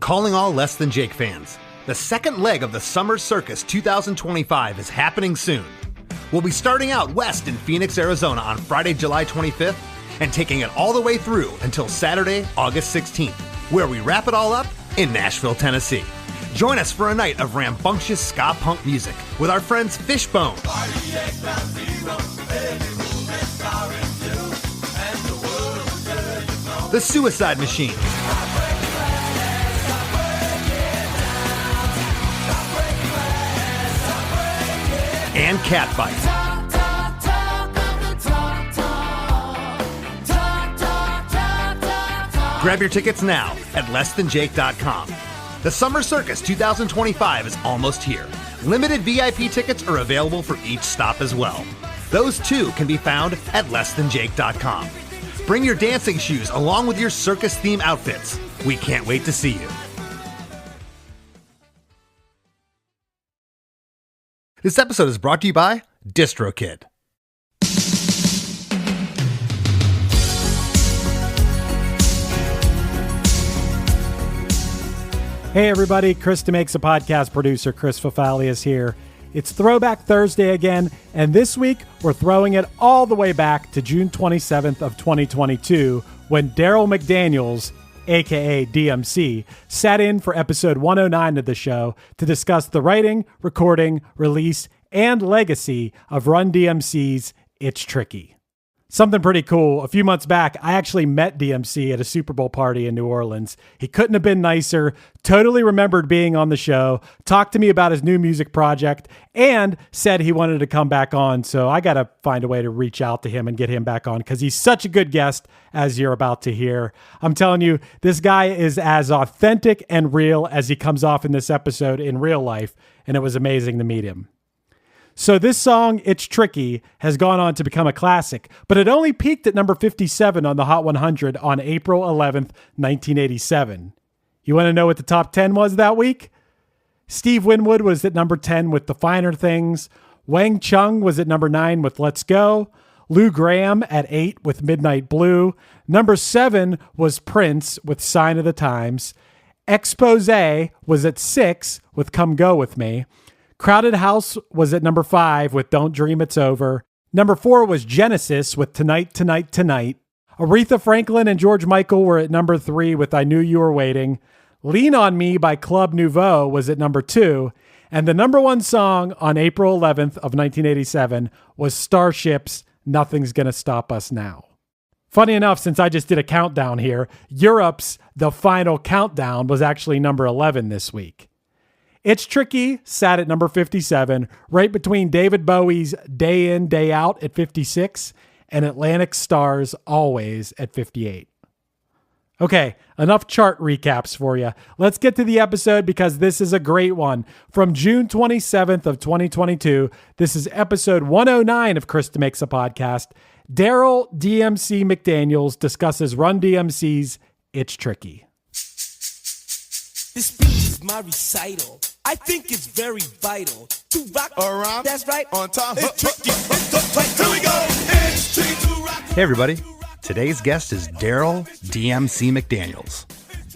Calling all Less Than Jake fans. The second leg of the Summer Circus 2025 is happening soon. We'll be starting out west in Phoenix, Arizona on Friday, July 25th, and taking it all the way through until Saturday, August 16th, where we wrap it all up in Nashville, Tennessee. Join us for a night of rambunctious ska punk music with our friends Fishbone, The Suicide Machine, and Catfight. Grab your tickets now at lessthanjake.com. The Summer Circus 2025 is almost here. Limited VIP tickets are available for each stop as well. Those too can be found at lessthanjake.com. Bring your dancing shoes along with your circus-themed outfits. We can't wait to see you. This episode is brought to you by DistroKid. Hey everybody, Chris DeMakes A Podcast producer Chris Fafali is here. It's Throwback Thursday again, and this week we're throwing it all the way back to June 27th of 2022 when Darryl McDaniels, aka DMC, sat in for episode 109 of the show to discuss the writing, recording, release, and legacy of Run DMC's It's Tricky. Something pretty cool. A few months back, I actually met DMC at a Super Bowl party in New Orleans. He couldn't have been nicer, totally remembered being on the show, talked to me about his new music project, and said he wanted to come back on. So I got to find a way to reach out to him and get him back on because he's such a good guest, as you're about to hear. I'm telling you, this guy is as authentic and real as he comes off in this episode in real life, and it was amazing to meet him. So this song, It's Tricky, has gone on to become a classic, but it only peaked at number 57 on the Hot 100 on April 11th, 1987. You want to know what the top 10 was that week? Steve Winwood was at number 10 with The Finer Things. Wang Chung was at number 9 with Let's Go. Lou Gramm at 8 with Midnight Blue. Number 7 was Prince with Sign of the Times. Exposé was at 6 with Come Go With Me. Crowded House was at number 5 with Don't Dream It's Over. Number 4 was Genesis with Tonight, Tonight, Tonight. Aretha Franklin and George Michael were at number 3 with I Knew You Were Waiting. Lean on Me by Club Nouveau was at number 2. And the number 1 song on April 11th of 1987 was Starship's Nothing's Gonna Stop Us Now. Funny enough, since I just did a countdown here, Europe's The Final Countdown was actually number 11 this week. It's Tricky sat at number 57, right between David Bowie's Day In, Day Out at 56 and Atlantic Star's Always at 58. Okay, enough chart recaps for you. Let's get to the episode because this is a great one. From June 27th of 2022, this is episode 109 of Chris DeMakes A Podcast. Darryl DMC McDaniels discusses Run DMC's It's Tricky. This speech is my recital. I think it's very vital to rock around. That's right. On time. It's tricky. Here we go. It's tricky to rock. Hey everybody. Today's guest is Darryl DMC McDaniels,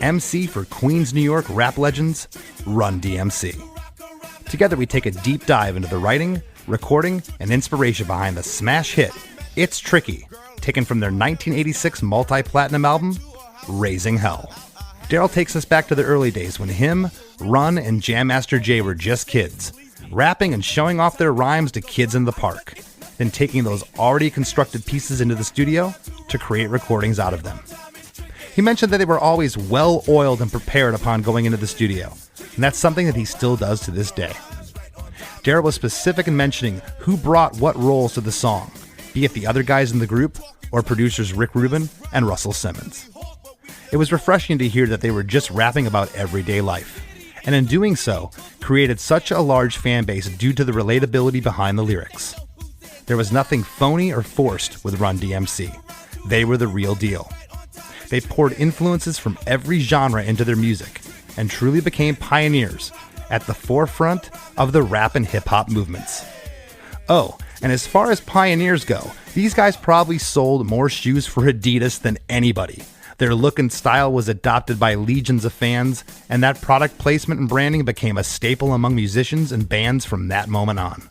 MC for Queens, New York rap legends Run DMC. Together we take a deep dive into the writing, recording, and inspiration behind the smash hit It's Tricky, taken from their 1986 multi-platinum album Raising Hell. Darryl takes us back to the early days when him, Run, and Jam Master Jay were just kids, rapping and showing off their rhymes to kids in the park, then taking those already constructed pieces into the studio to create recordings out of them. He mentioned that they were always well-oiled and prepared upon going into the studio, and that's something that he still does to this day. Darryl was specific in mentioning who brought what roles to the song, be it the other guys in the group or producers Rick Rubin and Russell Simmons. It was refreshing to hear that they were just rapping about everyday life, and in doing so, created such a large fan base due to the relatability behind the lyrics. There was nothing phony or forced with Run DMC. They were the real deal. They poured influences from every genre into their music, and truly became pioneers at the forefront of the rap and hip-hop movements. Oh, and as far as pioneers go, these guys probably sold more shoes for Adidas than anybody. Their look and style was adopted by legions of fans, and that product placement and branding became a staple among musicians and bands from that moment on.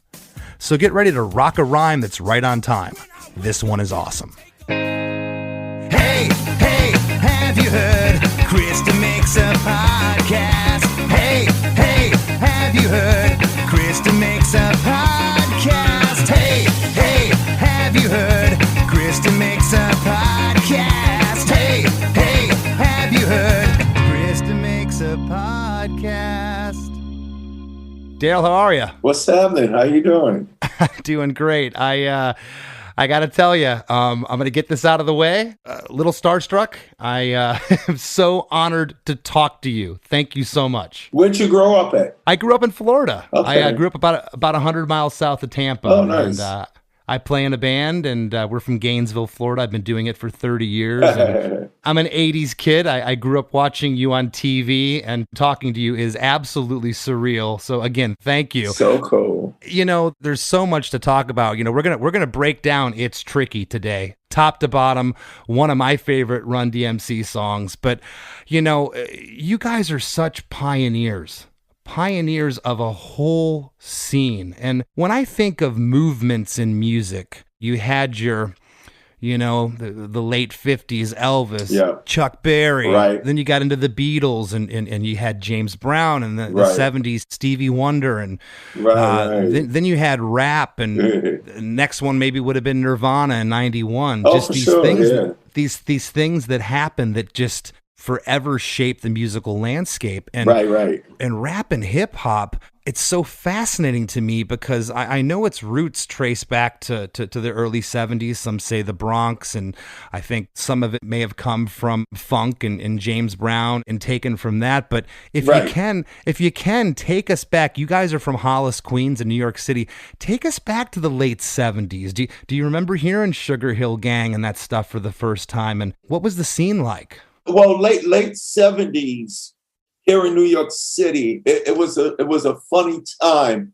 So get ready to rock a rhyme that's right on time. This one is awesome. Hey, hey, have you heard? Chris DeMakes A Podcast. Hey, hey, have you heard? Chris DeMakes A Podcast. Hey, hey, have you heard? Chris DeMakes A Podcast. Hey, hey, have you heard? Chris DeMakes A Podcast. Darryl, how are you? What's happening? How you doing? Doing great. I got to tell you, I'm going to get this out of the way. A little starstruck. I am so honored to talk to you. Thank you so much. Where'd you grow up at? I grew up in Florida. Okay. I grew up about 100 miles south of Tampa. Oh, nice. And I play in a band, and we're from Gainesville, Florida. I've been doing it for 30 years. And I'm an 80s kid. I grew up watching you on TV, and talking to you is absolutely surreal. So again, thank you. So cool. You know, there's so much to talk about. You know, we're gonna break down It's Tricky today, top to bottom, one of my favorite Run DMC songs. But, you know, you guys are such pioneers of a whole scene. And when I think of movements in music, you had your, you know, the late 50s Elvis, Yeah. Chuck Berry. Right. Then you got into the Beatles, and you had James Brown, and the Right. 70s Stevie Wonder, and Right. then you had rap, and the next one maybe would have been Nirvana in 91. Oh, Just for these sure, things, yeah. these things that happen that just forever shape the musical landscape. And Right. and rap and hip hop, it's so fascinating to me because I know its roots trace back to the early 70s. Some say the Bronx, and I think some of it may have come from funk and James Brown and taken from that. But if Right. you can take us back, you guys are from Hollis, Queens, in New York City. Take us back to the late 70s. Do you remember hearing Sugar Hill Gang and that stuff for the first time? And what was the scene like? Well, late 70s here in New York City, it was a funny time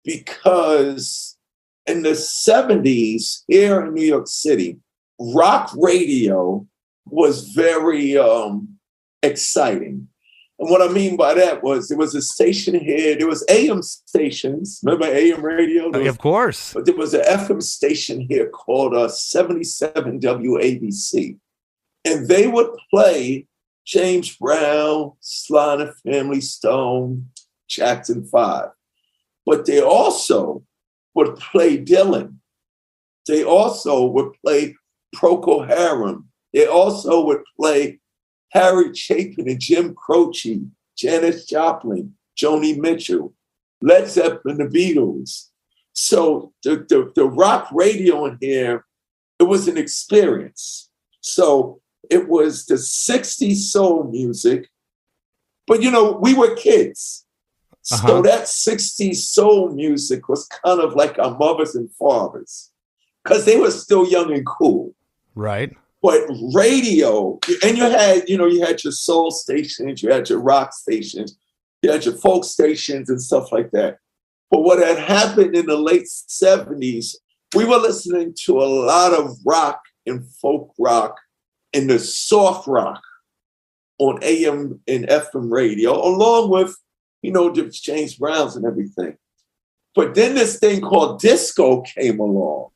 because in the 70s here in New York City, rock radio was very exciting. And what I mean by that was there was a station here, there was AM stations. Remember AM radio? Of course. But there was an FM station here called 77 WABC. And they would play James Brown, Sly and the Family Stone, Jackson 5. But they also would play Dylan. They also would play Procol Harum. They also would play Harry Chapin and Jim Croce, Janis Joplin, Joni Mitchell, Led Zeppelin, the Beatles. So the rock radio in here, it was an experience. So it was the 60s soul music, but you know, we were kids. So that 60s soul music was kind of like our mothers and fathers because they were still young and cool. Right. But radio, and you had your soul stations, you had your rock stations, you had your folk stations and stuff like that. But what had happened in the late 70s, we were listening to a lot of rock and folk rock and the soft rock on AM and FM radio, along with, the James Browns and everything. But then this thing called disco came along.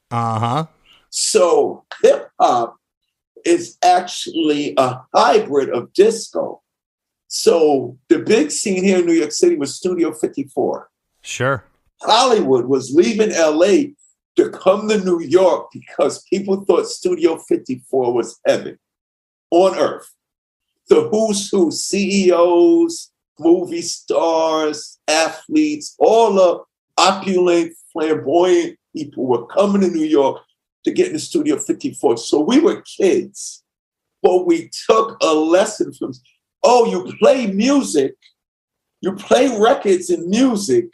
So hip hop is actually a hybrid of disco. So the big scene here in New York City was Studio 54. Sure. Hollywood was leaving LA to come to New York because people thought Studio 54 was heaven on earth. The who's who, CEOs, movie stars, athletes, all the opulent, flamboyant people were coming to New York to get into Studio 54. So we were kids, but we took a lesson from, you play music, you play records and music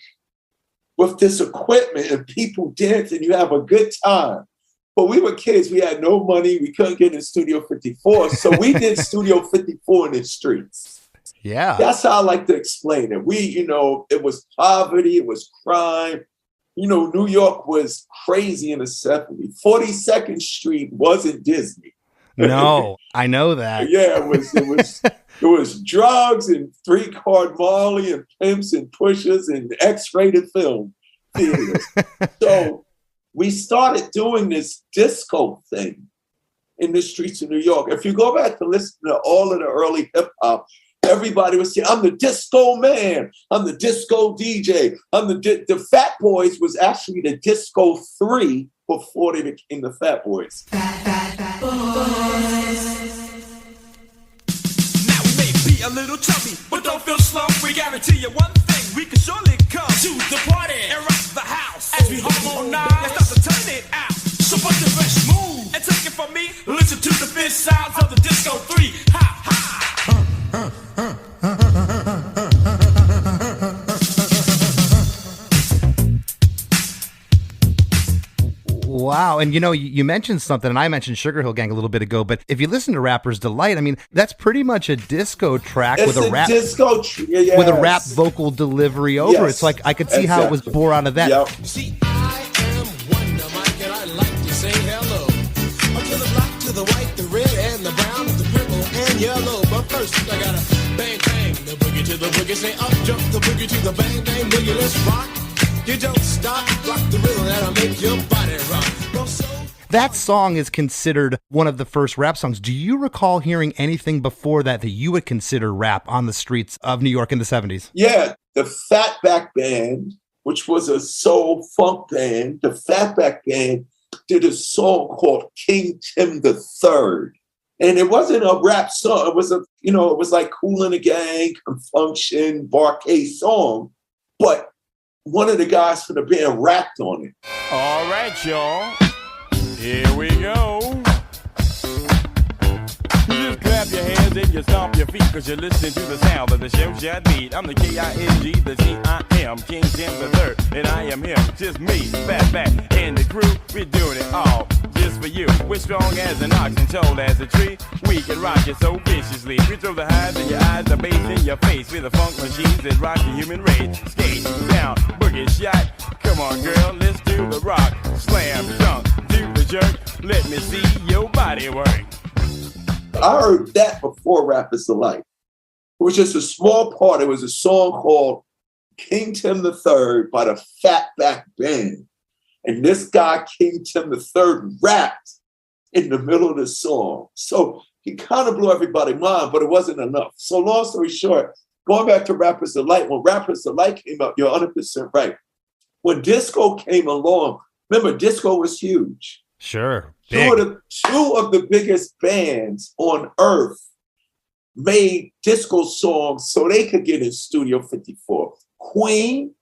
with this equipment and people dance and you have a good time. But we were kids, we had no money, we couldn't get in Studio 54. So we did Studio 54 in the streets. Yeah. That's how I like to explain it. It was poverty, it was crime. New York was crazy in the 70s. 42nd Street wasn't Disney. No, I know that. Yeah, it was drugs and 3-card Molly and pimps and pushers and X-rated film theaters. So we started doing this disco thing in the streets of New York. If you go back to listen to all of the early hip hop, everybody was saying, I'm the disco man. I'm the disco DJ. The Fat Boys was actually the Disco 3 before they became the Fat Boys. Fat Boys. Now we may be a little chubby, but don't feel slow. We guarantee you one thing, we can surely come to the party and rock the house. As we harmonize, let's start to turn it out. So put the best move and take it from me. Listen to the fifth sounds of the Disco 3. Ha ha. Wow. And you mentioned something, and I mentioned Sugar Hill Gang a little bit ago, but if you listen to Rapper's Delight, I mean, that's pretty much a disco track with a rap yes. with a rap vocal delivery over. Yes. It's like I could see how it was born out of that. Yep. See, I am Wonder Mike, and I like to say hello. To the black, to the white, the red, and the brown, the purple, and yellow. But first, I gotta bang, bang, the boogie to the boogie. Say up, jump the boogie to the bang, bang, boogie. Let's rock. You don't stop, rock the rhythm that'll make your body rock. That song is considered one of the first rap songs. Do you recall hearing anything before that you would consider rap on the streets of New York in the 70s? Yeah, the Fatback Band, which was a soul funk band, the Fatback Band did a song called King Tim the Third. And it wasn't a rap song. It was it was like Kool and the Gang, Confunction, Bar-Kays song. But one of the guys from the band rapped on it. All right, y'all. Here we go. You just clap your hands and you stomp your feet, cause you're listening to the sound of the show shot beat. I'm the K-I-N-G, the T-I-M, King Tim the Third, and I am him, just me, Fatback, and the crew. We're doing it all just for you. We're strong as an ox and tall as a tree. We can rock you so viciously. We throw the highs in your eyes, the bass in your face. We're the funk machines that rock the human race. Skate, down, boogie, shot. Come on, girl, let's do the rock. Slam, dunk, do the jerk. Let me see your body work. I heard that before Rapper's Delight. It was just a small part. It was a song called King Tim the Third by the Fatback Band. And this guy, King Tim the Third, rapped in the middle of the song. So he kind of blew everybody's mind, but it wasn't enough. So long story short, going back to Rapper's Delight, when Rapper's Delight came out, you're 100% right. When disco came along, remember, disco was huge. Sure. Two of the biggest bands on earth made disco songs so they could get in Studio 54. Queen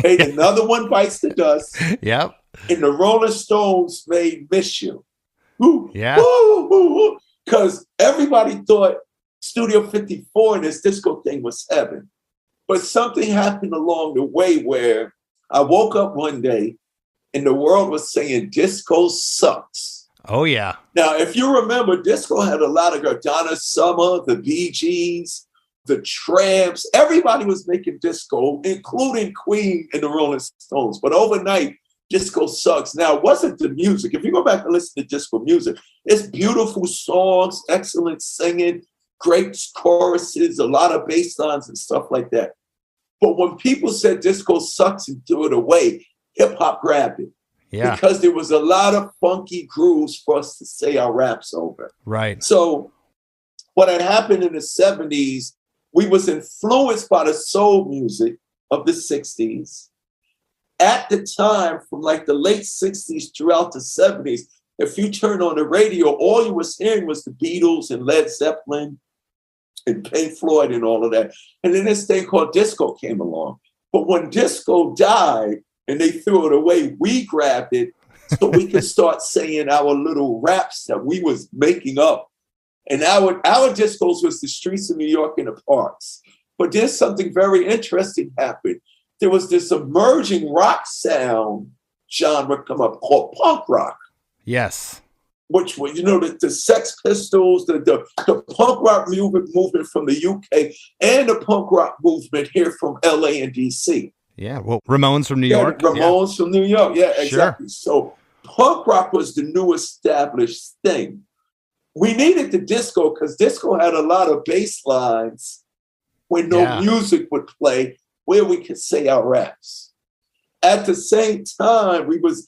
made Another One Bites the Dust. Yep. And the Rolling Stones made Miss You. Ooh, yeah. Because everybody thought Studio 54 and this disco thing was heaven. But something happened along the way where I woke up one day and the world was saying disco sucks. Oh, yeah. Now, if you remember, disco had a lot of Donna Summer, the Bee Gees, the Tramps. Everybody was making disco, including Queen and the Rolling Stones. But overnight, disco sucks. Now, it wasn't the music. If you go back and listen to disco music, it's beautiful songs, excellent singing, great choruses, a lot of bass lines and stuff like that. But when people said disco sucks and threw it away, hip-hop grabbed it. Yeah. Because there was a lot of funky grooves for us to say our raps over. Right. So what had happened in the 70s, we was influenced by the soul music of the 60s. At the time, from like the late 60s throughout the 70s, if you turned on the radio, all you was hearing was the Beatles and Led Zeppelin and Pink Floyd and all of that. And then this thing called disco came along. But when disco died, and they threw it away, we grabbed it so we could start saying our little raps that we was making up. And our discos was the streets of New York and the parks. But there's something very interesting happened. There was this emerging rock sound genre come up called punk rock. Yes. Which was, the Sex Pistols, the punk rock movement from the UK and the punk rock movement here from LA and DC. Yeah, well, Ramones from New York. Ramones from New York. Yeah, exactly. Sure. So punk rock was the new established thing. we needed the disco because disco had a lot of bass lines when no music would play where we could say our raps. At the same time, we was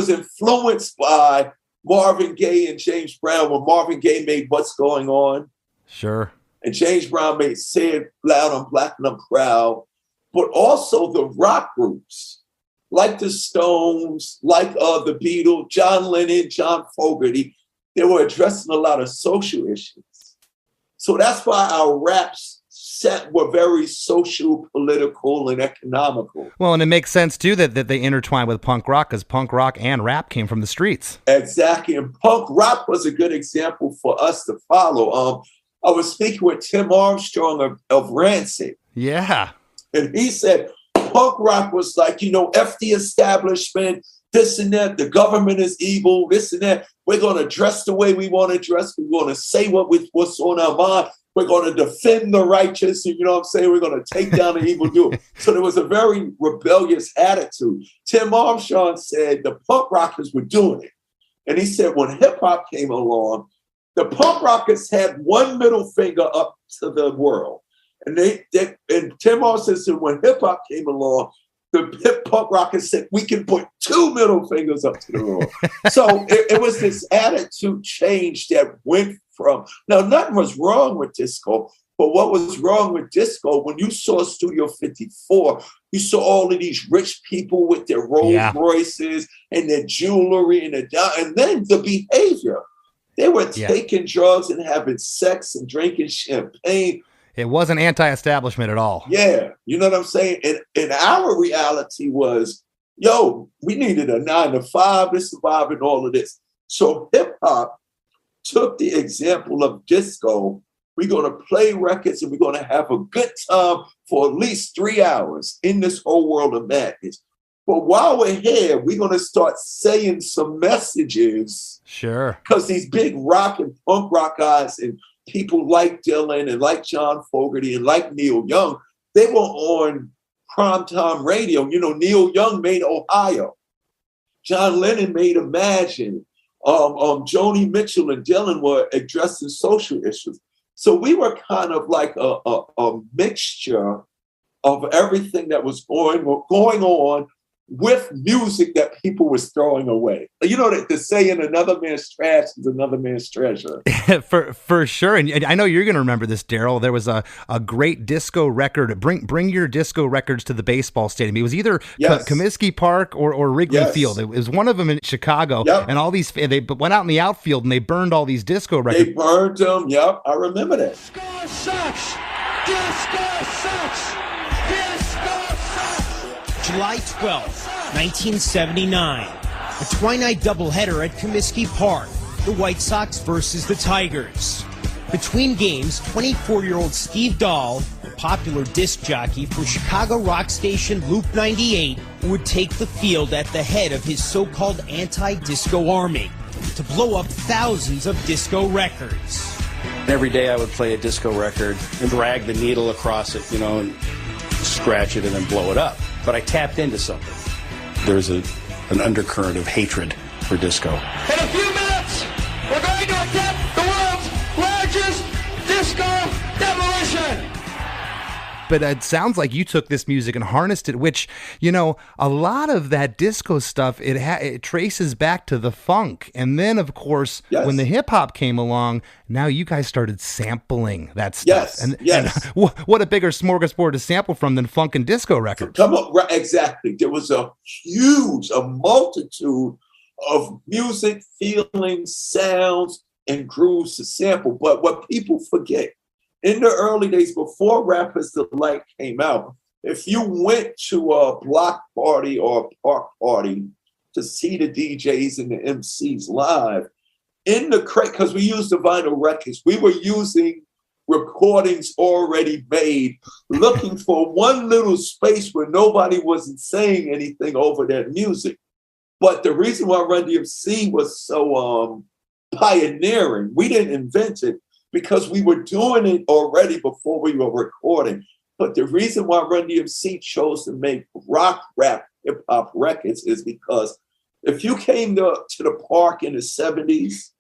influenced by Marvin Gaye and James Brown when Marvin Gaye made What's Going On. Sure. And James Brown made Say It Loud, I'm Black and I'm Proud. But also the rock groups, like the Stones, like the Beatles, John Lennon, John Fogerty, they were addressing a lot of social issues. So that's why our raps were very social, political, and economical. Well, and it makes sense, too, that they intertwine with punk rock, because punk rock and rap came from the streets. Exactly. And punk rock was a good example for us to follow. I was speaking with Tim Armstrong of Rancid. Yeah. And he said punk rock was like, F the establishment, this and that. The government is evil, this and that. We're going to dress the way we want to dress. We're going to say what's on our mind. We're going to defend the righteous. You know what I'm saying? We're going to take down the evildoer. So there was a very rebellious attitude. Tim Armstrong said the punk rockers were doing it. And he said when hip hop came along, the punk rockers had one middle finger up to the world. And and Tim Armstrong said when hip hop came along, the hip punk rockers said we can put two middle fingers up to the world. So it was this attitude change that went from, now nothing was wrong with disco, but what was wrong with disco, when you saw Studio 54, you saw all of these rich people with their Rolls Royces and their jewelry and then the behavior. They were taking drugs and having sex and drinking champagne. It wasn't anti-establishment at all. Yeah, you know what I'm saying? And our reality was, we needed a 9 to 5 to survive and all of this. So hip hop took the example of disco. We're going to play records and we're going to have a good time for at least 3 hours in this whole world of madness. But while we're here, we're going to start saying some messages. Sure. Because these big rock and punk rock guys and people like Dylan and like John Fogerty and like Neil Young, they were on primetime radio. Neil Young made Ohio. John Lennon made Imagine. Joni Mitchell and Dylan were addressing social issues. So we were kind of like a mixture of everything that was going on with music that people was throwing away. The saying, another man's trash is another man's treasure. for sure. And I know you're going to remember this, Darryl. There was a great disco record. Bring your disco records to the baseball stadium. It was either Comiskey Park or Wrigley Field. It was one of them in Chicago. Yep. And all these, they went out in the outfield and they burned all these disco records. They burned them. Yep. I remember that. Disco sucks. Disco sucks. Disco sucks. July 12th, 1979. A twilight doubleheader at Comiskey Park. The White Sox versus the Tigers. Between games, 24-year-old Steve Dahl, a popular disc jockey for Chicago rock station Loop 98, would take the field at the head of his so-called anti-disco army to blow up thousands of disco records. Every day I would play a disco record and drag the needle across it, and scratch it and then blow it up. But I tapped into something. There's an undercurrent of hatred for disco. In a few minutes, we're going to attempt the world's largest disco demolition. But it sounds like you took this music and harnessed it, which, a lot of that disco stuff, it traces back to the funk. And then, of course, when the hip hop came along, now you guys started sampling that stuff. And what a bigger smorgasbord to sample from than funk and disco records. Come on, right, exactly. There was a multitude of music, feelings, sounds, and grooves to sample. But what people forget, in the early days, before Rappers Delight came out, if you went to a block party or a park party to see the DJs and the MCs live, in the crate, because we used the vinyl records, we were using recordings already made, looking for one little space where nobody wasn't saying anything over their music. But the reason why Run DMC was so pioneering, we didn't invent it, because we were doing it already before we were recording. But the reason why Run DMC chose to make rock, rap, hip-hop records is because if you came to the park in the 70s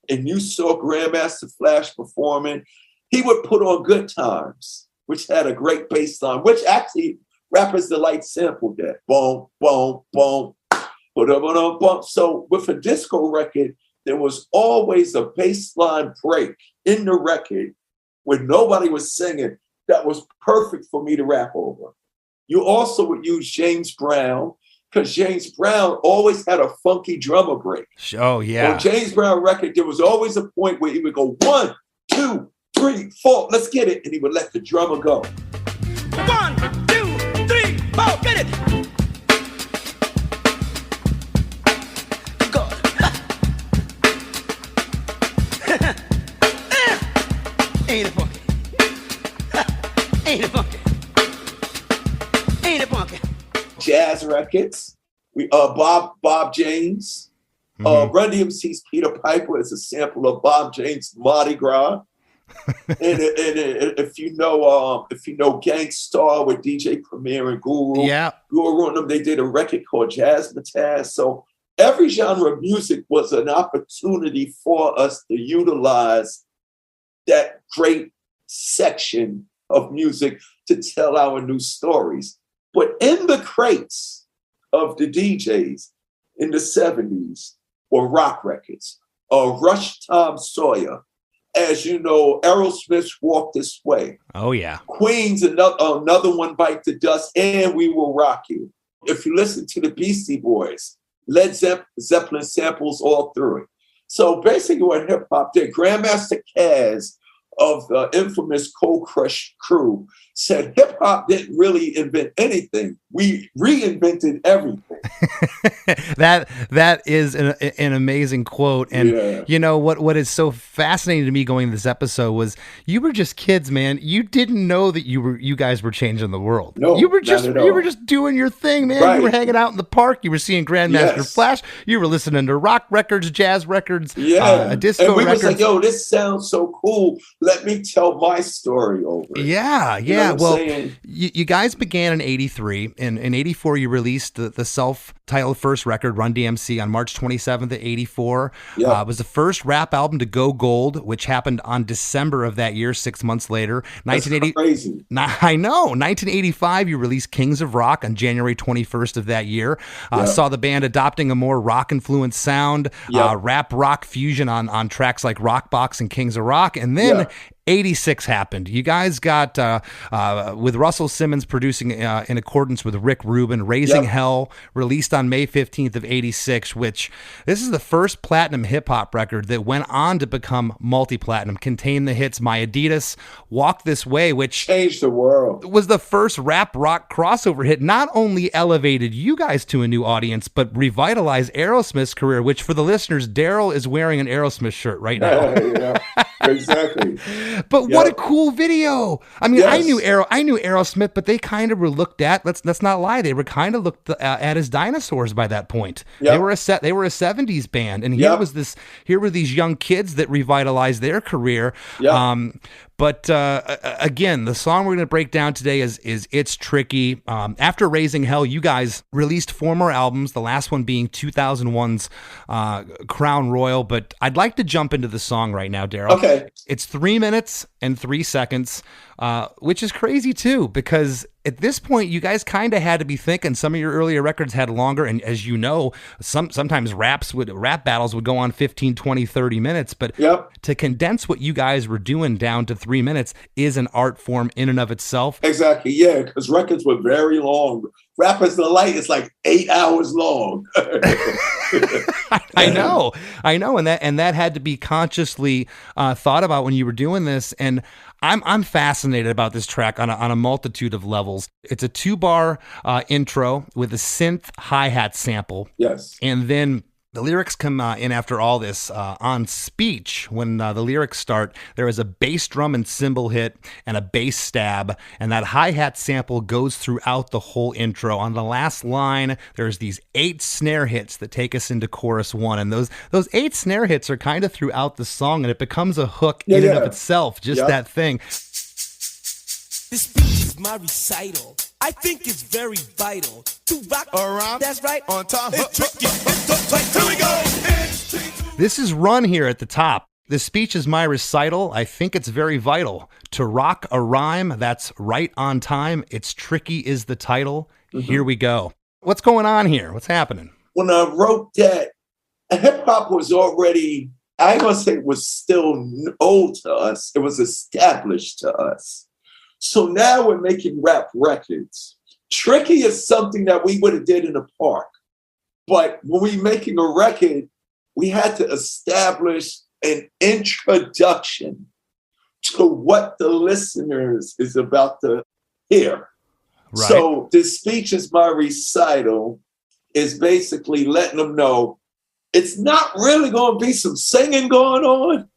and you saw Grandmaster Flash performing, he would put on Good Times, which had a great bass line, which actually Rappers Delight sampled that. Boom, boom, boom, boom. So with a disco record, there was always a bass line break in the record when nobody was singing that was perfect for me to rap over. You also would use James Brown, because James Brown always had a funky drummer break. Oh, yeah. On James Brown record, there was always a point where he would go 1, 2, 3, 4, let's get it. And he would let the drummer go. 1, 2, 3, 4, get it. Good. Ain't it funky? Ain't it funky? Ain't it funky? Jazz records. Bob James. Run DMC's Peter Piper is a sample of Bob James' Mardi Gras. and if you know Gangstar with DJ Premier and Guru, Guru and them, they did a record called Jazzmatazz. So every genre of music was an opportunity for us to utilize that great section of music to tell our new stories. But in the crates of the DJs in the 70s were rock records. Rush Tom Sawyer. As you know, Aerosmith's Walk This Way. Oh, yeah. Queen's another one, Bite the Dust, and We Will Rock You. If you listen to the Beastie Boys, Led Zeppelin samples all through it. So basically what hip-hop did, Grandmaster Caz of the infamous Cold Crush crew said hip-hop didn't really invent anything. We reinvented everything. That is an amazing quote. And you know what is so fascinating to me going to this episode was you were just kids, man. You didn't know that you guys were changing the world. No, you were just doing your thing, man. Right. You were hanging out in the park. You were seeing Grandmaster Flash. You were listening to rock records, jazz records, disco and we records. Was like, yo, this sounds so cool. Let me tell my story over it. Yeah. You know well, you guys began in '83. In '84, you released the self-titled first record, Run DMC, on March 27th of '84. It was the first rap album to go gold, which happened on December of that year, 6 months later. That's crazy. I know. 1985, you released Kings of Rock on January 21st of that year. Saw the band adopting a more rock-influenced sound, rap rock fusion on tracks like Rockbox and Kings of Rock. And then 86 happened. You guys got, with Russell Simmons producing in accordance with Rick Rubin, Raising Hell, released on May 15th of 86, which this is the first platinum hip-hop record that went on to become multi-platinum, contained the hits My Adidas, Walk This Way, which changed the world, was the first rap rock crossover hit, not only elevated you guys to a new audience, but revitalized Aerosmith's career, which for the listeners, Darryl is wearing an Aerosmith shirt right now. Exactly. But what a cool video! I mean, I knew Aerosmith, but they kind of were looked at. Let's not lie, they were kind of looked at as dinosaurs by that point. They were a 70s band, and here were these young kids that revitalized their career. But again, the song we're going to break down today is It's Tricky. After Raising Hell, you guys released 4 more albums, the last one being 2001's Crown Royal. But I'd like to jump into the song right now, Darryl. Okay. It's 3 minutes and 3 seconds, which is crazy too, because at this point, you guys kind of had to be thinking. Some of your earlier records had longer, and as you know, sometimes rap battles would go on 15, 20, 30 minutes. But to condense what you guys were doing down to 3 minutes is an art form in and of itself. Exactly, yeah, because records were very long. Rappers Delight is like 8 hours long. I know, and that had to be consciously thought about when you were doing this. And I'm fascinated about this track on a multitude of levels. It's a 2-bar intro with a synth hi-hat sample. Yes. And then the lyrics come in after all this. On Speech, when the lyrics start, there is a bass drum and cymbal hit and a bass stab, and that hi-hat sample goes throughout the whole intro. On the last line, there's these 8 snare hits that take us into chorus 1, and those 8 snare hits are kind of throughout the song, and it becomes a hook in and of itself, just that thing. This speech is my recital. I think it's very vital to rock around. That's right. On time. It's tricky. It's so tight. Here we go. It's tricky. This is Run here at the top. This speech is my recital. I think it's very vital. To rock a rhyme that's right on time. It's tricky is the title. Here we go. What's going on here? What's happening? When I wrote that, hip hop was already, I ain't gonna say it was still old to us. It was established to us. So now we're making rap records. Tricky is something that we would have did in the park. But when we're making a record, we had to establish an introduction to what the listeners is about to hear. Right. So this speech is my recital is basically letting them know it's not really going to be some singing going on,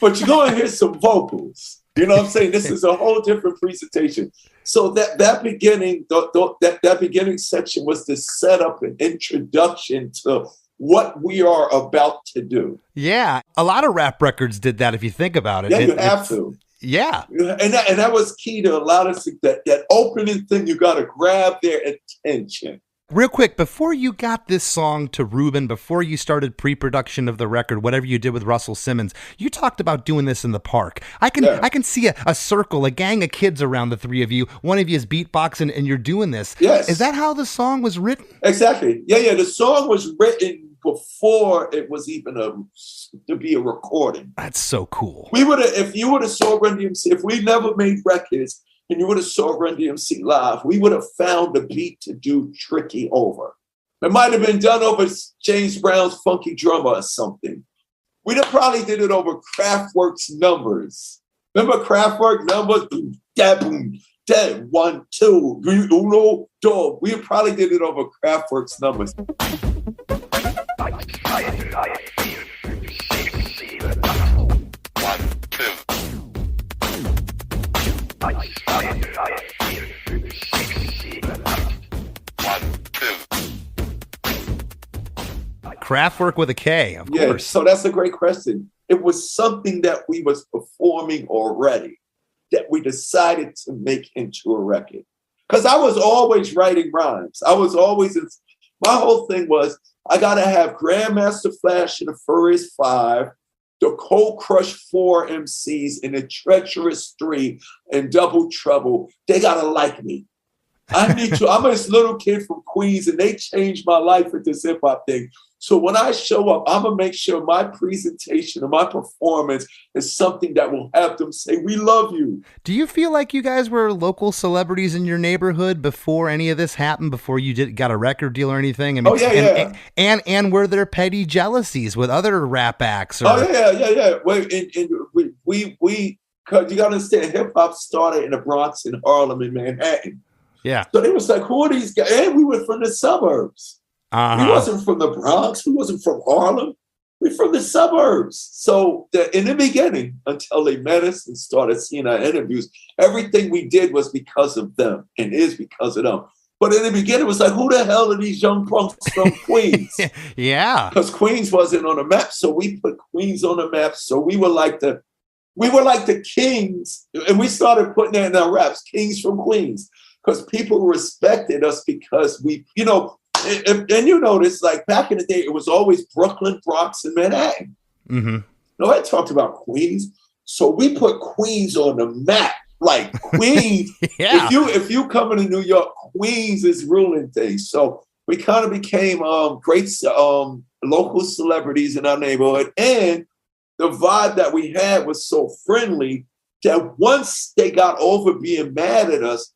but you're going to hear some vocals. You know what I'm saying? This is a whole different presentation. So that beginning, that beginning section was to set up an introduction to what we are about to do. Yeah, a lot of rap records did that if you think about it. Yeah, you have to. Yeah. And that was key to a lot of that opening thing. You got to grab their attention. Real quick, before you got this song to Rubin, before you started pre-production of the record, whatever you did with Russell Simmons, you talked about doing this in the park. I can see a circle, a gang of kids around the three of you. One of you is beatboxing and you're doing this. Yes. Is that how the song was written? Exactly. Yeah. The song was written before it was even to be a recording. That's so cool. We would have, if you would have saw Run DMC, if we never made records and you would have saw Run DMC live, we would have found a beat to do Tricky over. It might have been done over James Brown's Funky Drummer or something. We'd have probably did it over Kraftwerk's Numbers. Remember Kraftwerk Numbers? Boom, da, boom, da, 1, 2, 3, uno, dos. We probably did it over Kraftwerk's Numbers. Kraftwerk with a K, of course. So that's a great question. It was something that we was performing already that we decided to make into a record. Because I was always writing rhymes. I was always, my whole thing was, I got to have Grandmaster Flash and the Furious 5, the Cold Crush 4 MCs, and the Treacherous 3 and Double Trouble. They got to like me. I need to. I'm this little kid from Queens, and they changed my life with this hip hop thing. So when I show up, I'm going to make sure my presentation and my performance is something that will have them say, we love you. Do you feel like you guys were local celebrities in your neighborhood before any of this happened, before you got a record deal or anything? I mean, yeah. And were there petty jealousies with other rap acts? Or... Yeah. We, because you got to understand, hip hop started in the Bronx, in Harlem, in Manhattan. Yeah. So they was like, who are these guys? And we were from the suburbs. We wasn't from the Bronx. We wasn't from Harlem. We're from the suburbs. So in the beginning, until they met us and started seeing our interviews, everything we did was because of them and is because of them. But in the beginning, it was like, who the hell are these young punks from Queens? Yeah. Because Queens wasn't on the map. So we put Queens on the map. So we were like the kings. And we started putting that in our raps, kings from Queens. Because people respected us because we, and you notice, like back in the day, it was always Brooklyn, Bronx, and Manhattan. Mm-hmm. No, I talked about Queens. So we put Queens on the map. Like Queens, yeah. If you come into New York, Queens is ruling things. So we kind of became great local celebrities in our neighborhood. And the vibe that we had was so friendly that once they got over being mad at us,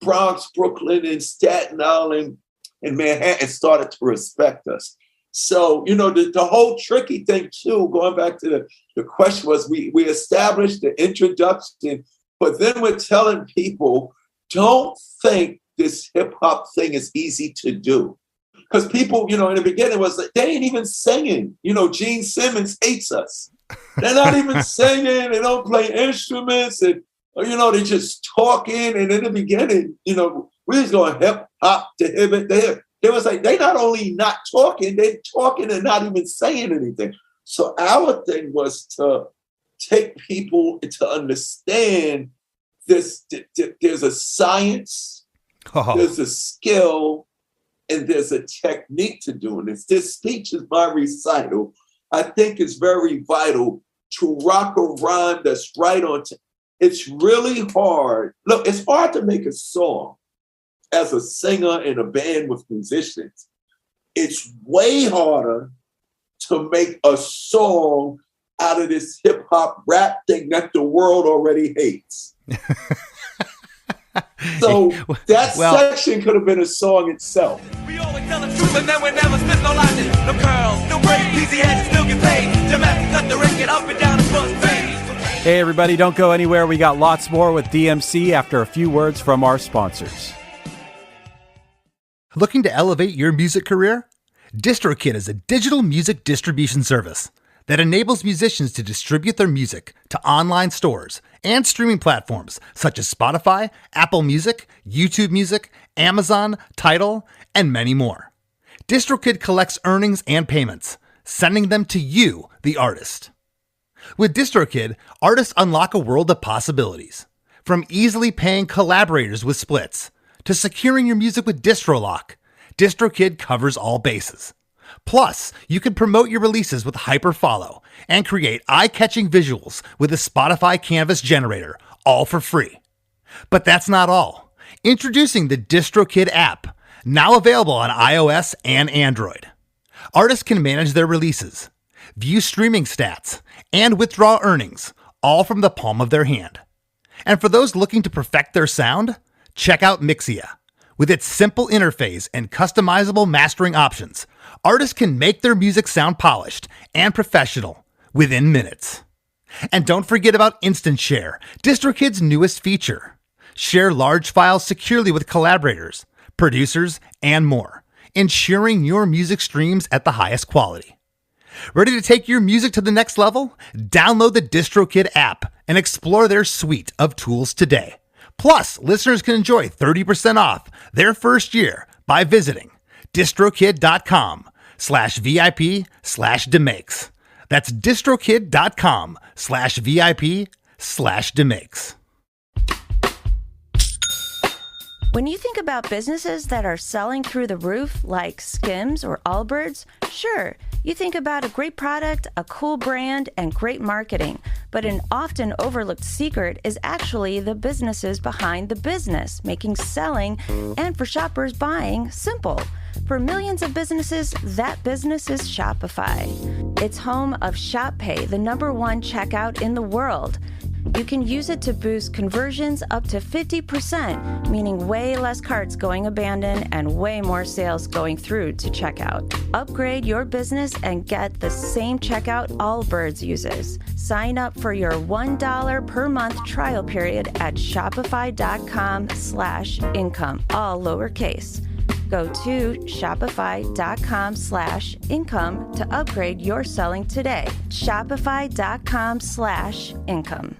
Bronx, Brooklyn, and Staten Island and Manhattan started to respect us. So, the whole Tricky thing too, going back to the question was we established the introduction, but then we're telling people, don't think this hip hop thing is easy to do. Because people, in the beginning was like, they ain't even singing. Gene Simmons hates us. They're not even singing. They don't play instruments. And, they're just talking. And in the beginning, we was going hip hop to hip it there. It was like, they not only not talking, they're talking and not even saying anything. So our thing was to take people to understand this. There's a science, there's a skill, and there's a technique to doing this. This speech is my recital. I think is very vital to rock a rhyme that's right on time. It's really hard. Look, it's hard to make a song as a singer in a band with musicians. It's way harder to make a song out of this hip hop rap thing that the world already hates. So that section could have been a song itself. We always tell the truth and then we never spit no logic. No curls, no braids, easy heads still get paid. Dramatic, cut the record up and down the bus fade. Hey everybody, don't go anywhere. We got lots more with DMC after a few words from our sponsors. Looking to elevate your music career? DistroKid is a digital music distribution service that enables musicians to distribute their music to online stores and streaming platforms such as Spotify, Apple Music, YouTube Music, Amazon, Tidal, and many more. DistroKid collects earnings and payments, sending them to you, the artist. With DistroKid, artists unlock a world of possibilities. From easily paying collaborators with splits to securing your music with DistroLock, DistroKid covers all bases. Plus, you can promote your releases with Hyperfollow and create eye-catching visuals with a Spotify Canvas generator, all for free. But that's not all. Introducing the DistroKid app, now available on iOS and Android. Artists can manage their releases, view streaming stats, and withdraw earnings, all from the palm of their hand. And for those looking to perfect their sound, check out Mixia. With its simple interface and customizable mastering options, artists can make their music sound polished and professional within minutes. And don't forget about Instant Share, DistroKid's newest feature. Share large files securely with collaborators, producers, and more, ensuring your music streams at the highest quality. Ready to take your music to the next level? Download the DistroKid app and explore their suite of tools today. Plus, listeners can enjoy 30% off their first year by visiting distrokid.com/VIP/DeMakes. That's distrokid.com/VIP/DeMakes. When you think about businesses that are selling through the roof, like Skims or Allbirds, sure, you think about a great product, a cool brand, and great marketing. But an often overlooked secret is actually the businesses behind the business, making selling and for shoppers buying simple. For millions of businesses, that business is Shopify. It's home of ShopPay, the #1 checkout in the world. You can use it to boost conversions up to 50%, meaning way less carts going abandoned and way more sales going through to checkout. Upgrade your business and get the same checkout Allbirds uses. Sign up for your $1 per month trial period at shopify.com/income, all lowercase. Go to shopify.com/income to upgrade your selling today. Shopify.com/income.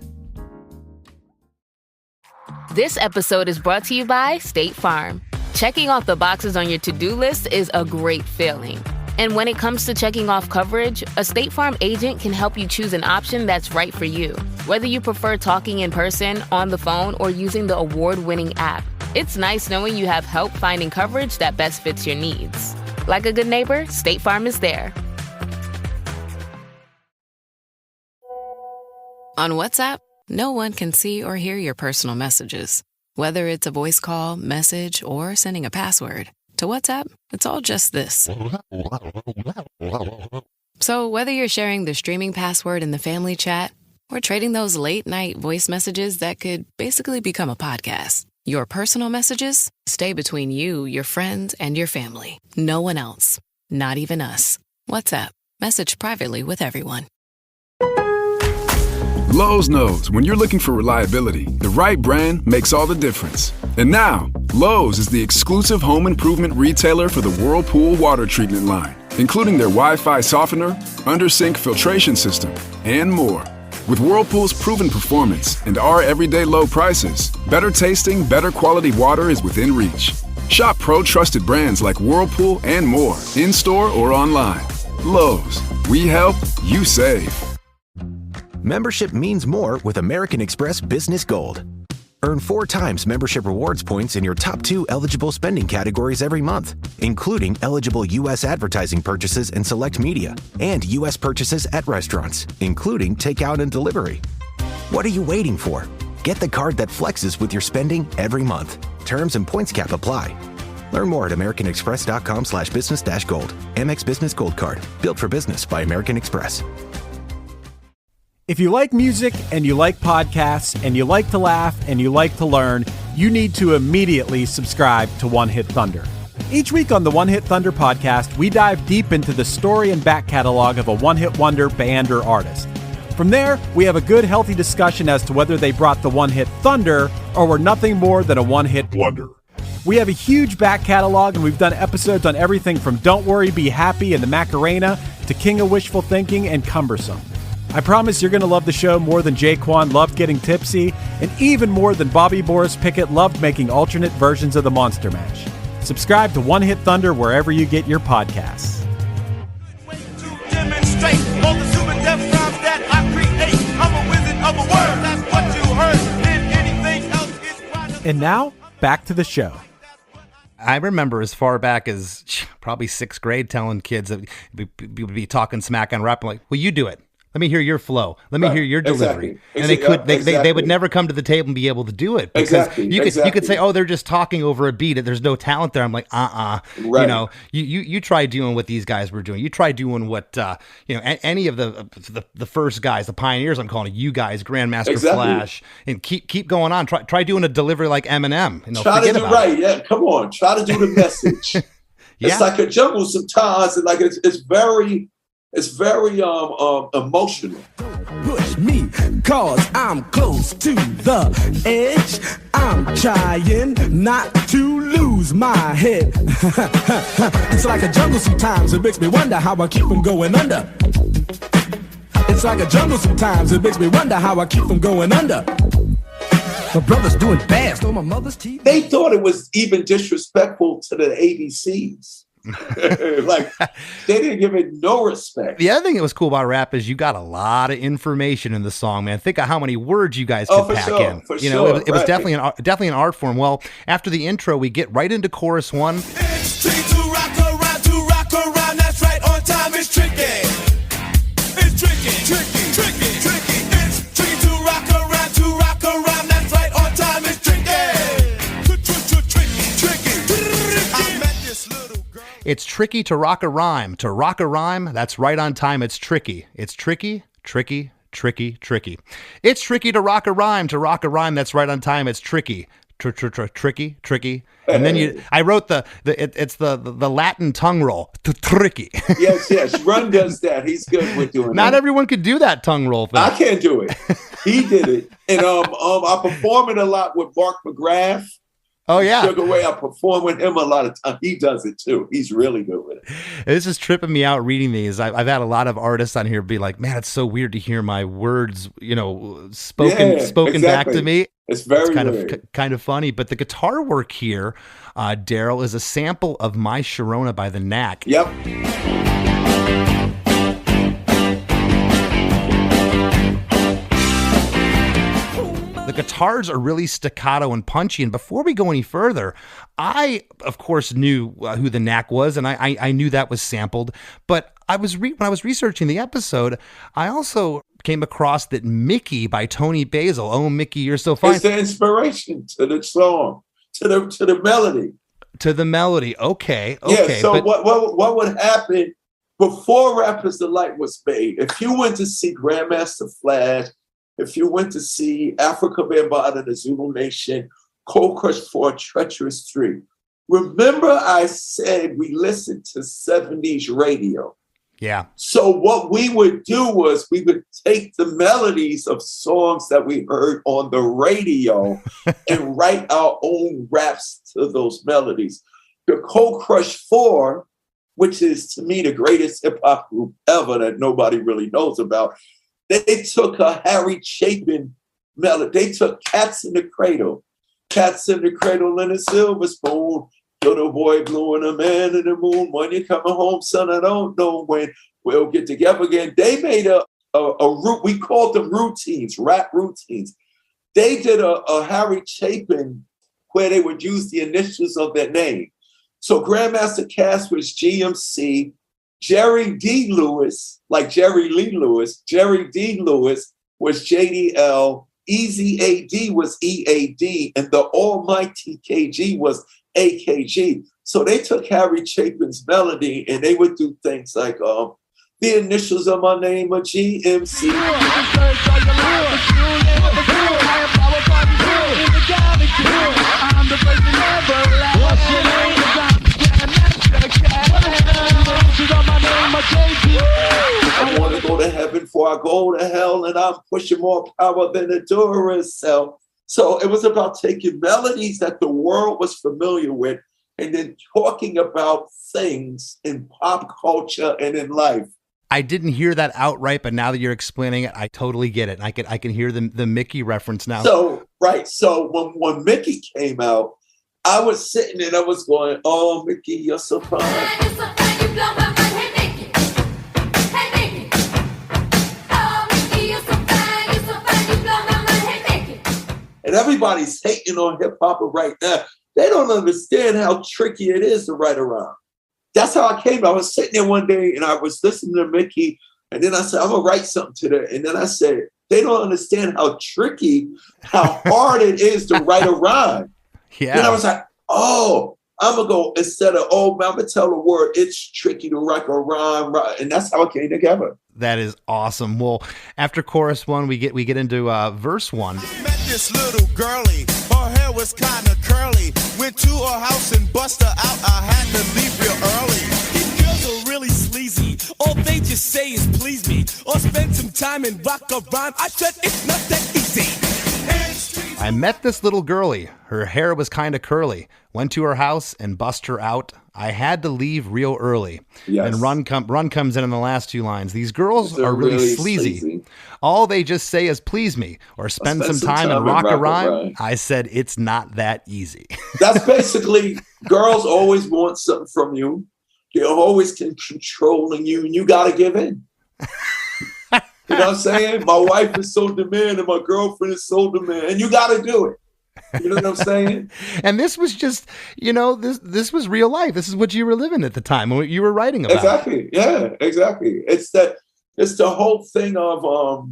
This episode is brought to you by State Farm. Checking off the boxes on your to-do list is a great feeling. And when it comes to checking off coverage, a State Farm agent can help you choose an option that's right for you. Whether you prefer talking in person, on the phone, or using the award-winning app, it's nice knowing you have help finding coverage that best fits your needs. Like a good neighbor, State Farm is there. On WhatsApp, no one can see or hear your personal messages. Whether it's a voice call, message, or sending a password. To WhatsApp, it's all just this. So whether you're sharing the streaming password in the family chat or trading those late-night voice messages that could basically become a podcast, your personal messages stay between you, your friends, and your family. No one else. Not even us. WhatsApp. Message privately with everyone. Lowe's knows when you're looking for reliability, the right brand makes all the difference. And now, Lowe's is the exclusive home improvement retailer for the Whirlpool water treatment line, including their Wi-Fi softener, under-sink filtration system, and more. With Whirlpool's proven performance and our everyday low prices, better tasting, better quality water is within reach. Shop pro-trusted brands like Whirlpool and more, in-store or online. Lowe's, we help, you save. Membership means more with American Express Business Gold. Earn 4 times membership rewards points in your top 2 eligible spending categories every month, including eligible U.S. advertising purchases and select media, and U.S. purchases at restaurants, including takeout and delivery. What are you waiting for? Get the card that flexes with your spending every month. Terms and points cap apply. Learn more at americanexpress.com/business-gold. Amex Business Gold Card. Built for business by American Express. If you like music and you like podcasts and you like to laugh and you like to learn, you need to immediately subscribe to One Hit Thunder. Each week on the One Hit Thunder podcast, we dive deep into the story and back catalog of a one-hit wonder band or artist. From there, we have a good, healthy discussion as to whether they brought the one-hit thunder or were nothing more than a one-hit wonder. We have a huge back catalog, and we've done episodes on everything from Don't Worry, Be Happy and the Macarena to King of Wishful Thinking and Cumbersome. I promise you're going to love the show more than Jaquan loved getting tipsy, and even more than Bobby Boris Pickett loved making alternate versions of the Monster Mash. Subscribe to One Hit Thunder wherever you get your podcasts. And now, back to the show. I remember as far back as probably 6th grade telling kids that we'd be talking smack on rap. I'm like, well, you do it. Let me hear your flow. Let me hear your delivery. Exactly. And they would never come to the table and be able to do it. Because you could say, oh, they're just talking over a beat. There's no talent there. I'm like, Right. You know, you try doing what these guys were doing. You try doing what, any of the first guys, the pioneers, I'm calling it, you guys, Grandmaster Flash, and keep going on. Try doing a delivery like Eminem. Try to do right. Yeah, come on. Try to do the message. It's like a jungle sometimes. And like it's very emotional. Push me, cause I'm close to the edge. I'm trying not to lose my head. It's like a jungle sometimes. It makes me wonder how I keep from going under. It's like a jungle sometimes. It makes me wonder how I keep from going under. My brother's doing fast on my mother's TV. They thought it was even disrespectful to the ABCs. Like they didn't give it no respect. The other thing that was cool about rap is you got a lot of information in the song, man. Think of how many words you guys could pack in. It was definitely an art form. Well, after the intro, we get right into chorus 1. It's tricky to rock around. That's right, on time. It's tricky. It's tricky. It's tricky to rock around. That's right, on time. It's tricky. I met this little girl. It's tricky to rock a rhyme. To rock a rhyme, that's right on time. It's tricky. It's tricky. It's tricky to rock a rhyme. To rock a rhyme, that's right on time. It's tricky. Tricky. And then I wrote it's the Latin tongue roll. Tricky. Yes. Run does that. He's good with doing that. Not everyone could do that tongue roll thing. I can't do it. He did it. And I perform it a lot with Mark McGrath. Oh, yeah. Sugar Ray, I perform with him a lot of times. He does it, too. He's really good with it. This is tripping me out reading these. I've had a lot of artists on here be like, man, it's so weird to hear my words, spoken back to me. It's very weird. Kind of funny. But the guitar work here, Darryl, is a sample of My Sharona by the Knack. Yep. The guitars are really staccato and punchy. And before we go any further, I, of course, knew who the Knack was, and I knew that was sampled. But when I was researching the episode, I also came across that Mickey by Tony Basil. Oh, Mickey, you're so fine. It's the inspiration to the song, to the melody. To the melody. Okay. Yeah. So what would happen before Rappers Delight was made? If you went to see Grandmaster Flash, if you went to see Africa Bambaataa, the Zulu Nation, Cold Crush 4, Treacherous 3, remember I said we listened to 70s radio. Yeah. So what we would do was we would take the melodies of songs that we heard on the radio and write our own raps to those melodies. The Cold Crush 4, which is to me the greatest hip hop group ever that nobody really knows about, they took a Harry Chapin melody. They took Cats in the Cradle and a silver spoon. Little boy blue and a man in the moon. When you coming home, son, I don't know when we'll get together again. They made a route. We called them routines, rap routines. they did a Harry Chapin where they would use the initials of their name. So Grandmaster Cass was GMC, Jerry D. Lewis, like Jerry Lee Lewis, Jerry D. Lewis was JDL, Easy AD was EAD, and the Almighty KG was AKG. So they took Harry Chapin's melody and they would do things like the initials of my name are GMC. I want to go to heaven before I go to hell, and I'm pushing more power than a Duracell. So it was about taking melodies that the world was familiar with and then talking about things in pop culture and in life. I didn't hear that outright, but now that you're explaining it, I totally get it. I can hear the Mickey reference now. So, right. So when Mickey came out, I was sitting and I was going, oh, Mickey, you're so fine. You're so fine, you blow my mind. Hey, Mickey. Hey, Mickey. Oh, Mickey, you're so fine, you blow my mind. Hey, Mickey. And everybody's hating on hip hop right now. They don't understand how tricky it is to write a rhyme. That's how I came. I was sitting there one day and I was listening to Mickey, and then I said, I'm gonna write something today. And then I said, they don't understand how tricky, how hard it is to write a rhyme. Yeah. And I was like, oh, I'm gonna go instead of I'm gonna tell the word it's tricky to write a rhyme, and that's how it came together. That is awesome. Well, after chorus one, we get into verse one. Met this little girlie, her hair was kind of curly. Went to her house and bust her out. I had to leave real early. These girls are really sleazy. All they just say is please me, or spend some time and rock a rhyme. I said it's not that easy. I met this little girlie. Her hair was kind of curly. Went to her house and bust her out. I had to leave real early. Yes. And Run comes in the last two lines. These girls are really sleazy. All they just say is please me or spend some time and rock a rhyme. I said it's not that easy. That's basically, girls always want something from you. They're always controlling you, and you got to give in. You know what I'm saying? My wife is so demanding, my girlfriend is so demanding, and you got to do it. You know what I'm saying? And this was just, this was real life. This is what you were living at the time, what you were writing about. Exactly. Yeah, exactly. It's the whole thing of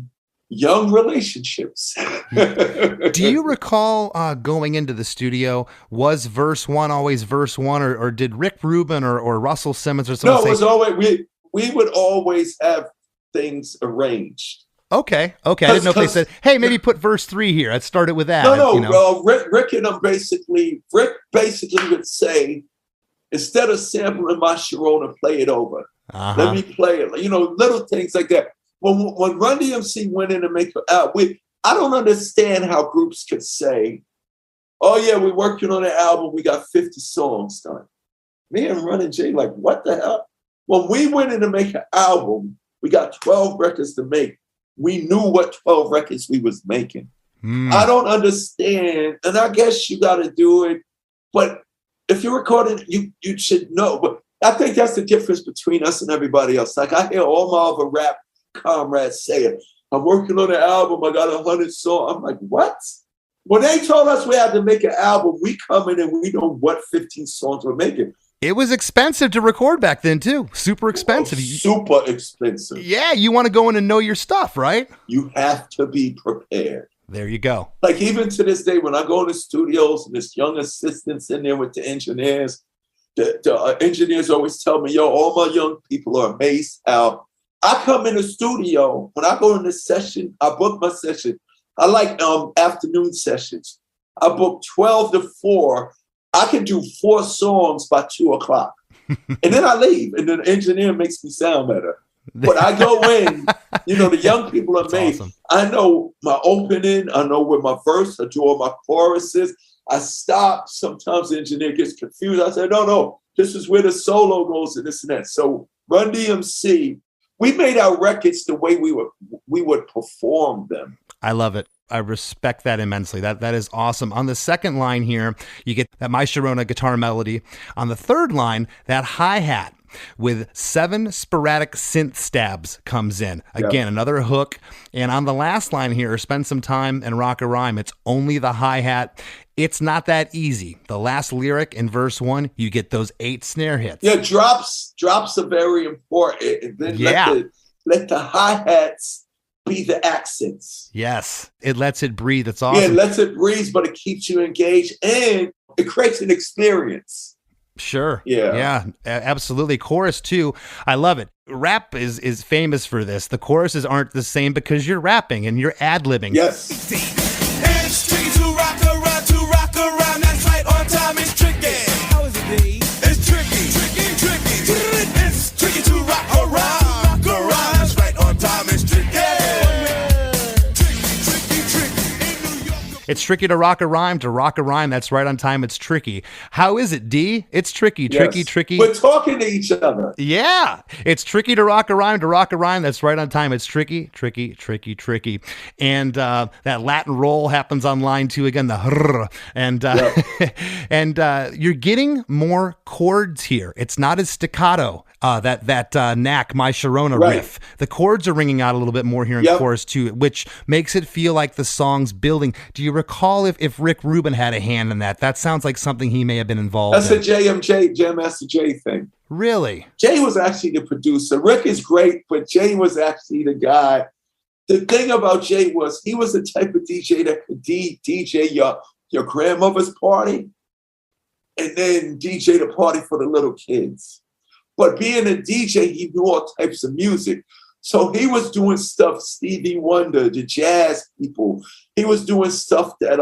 young relationships. Do you recall going into the studio, was verse one always verse one, or did Rick Rubin or Russell Simmons or someone No, it was always, we would always have things arranged. Okay. I didn't know if they said, hey, maybe put verse 3 here. I'd start it with that. No. Rick and them Rick basically would say, instead of sampling my Sharona, play it over. Uh-huh. Let me play it. Little things like that. When Run DMC went in to make it out, I don't understand how groups could say, oh yeah, we're working on an album. We got 50 songs done. Me and Run and Jay, like, what the hell? When we went in to make an album, we got 12 records to make. We knew what 12 records we was making. I don't understand, and I guess you got to do it. But if you're recording, you should know. But I think that's the difference between us and everybody else. Like, I hear all my other rap comrades say it. I'm working on an album. I got 100 songs. I'm like, what? When they told us we had to make an album, we come in and we know what 15 songs we're making. It was expensive to record back then, too. Super expensive. Super expensive. Yeah, you want to go in and know your stuff, right? You have to be prepared. There you go. Like, even to this day, when I go in the studios and there's young assistants in there with the engineers, the engineers always tell me, yo, all my young people are amazed how I come in the studio. When I go in the session, I book my session. I like afternoon sessions. I book 12 to 4. I can do 4 songs by 2:00. And then I leave, and then the engineer makes me sound better. But I go in, the young people are made. Awesome. I know my opening, I know where my verse, I do all my choruses. I stop. Sometimes the engineer gets confused. I say, no, this is where the solo goes and this and that. So Run DMC, we made our records the way we would perform them. I love it. I respect that immensely. That is awesome. On the second line here, you get that My Sharona guitar melody. On the third line, that hi-hat. with 7 sporadic synth stabs comes in. Again, another hook. And on the last line here, spend some time and rock a rhyme. It's only the hi-hat. It's not that easy. The last lyric in verse 1, you get those 8 snare hits. Yeah, drops are very important. And then let the hi-hats be the accents. Yes, it lets it breathe. It's awesome. Yeah, it lets it breathe, but it keeps you engaged and it creates an experience. Sure. Yeah, absolutely. Chorus 2, I love it. Rap is famous for this. The choruses aren't the same because you're rapping and you're ad-libbing. Yes. It's tricky to rock around. That's right, on time is tricky. How is it, D? It's tricky. It's tricky to rock around. That's right, on time is tricky. It's tricky to rock a rhyme. That's right on time. It's tricky. How is it, D? It's tricky. We're talking to each other. Yeah. It's tricky to rock a rhyme. That's right on time. It's tricky. And that Latin roll happens on line 2 again, the hrr. And you're getting more chords here. It's not as staccato. That knack, my Sharona riff. The chords are ringing out a little bit more here in chorus 2, which makes it feel like the song's building. Do you recall if Rick Rubin had a hand in that? That sounds like something he may have been involved in. That's a Jam Master Jay thing. Really? Jay was actually the producer. Rick is great, but Jay was actually the guy. The thing about Jay was he was the type of DJ that could DJ your grandmother's party and then DJ the party for the little kids. But being a DJ, he knew all types of music. So he was doing stuff, Stevie Wonder, the jazz people. He was doing stuff that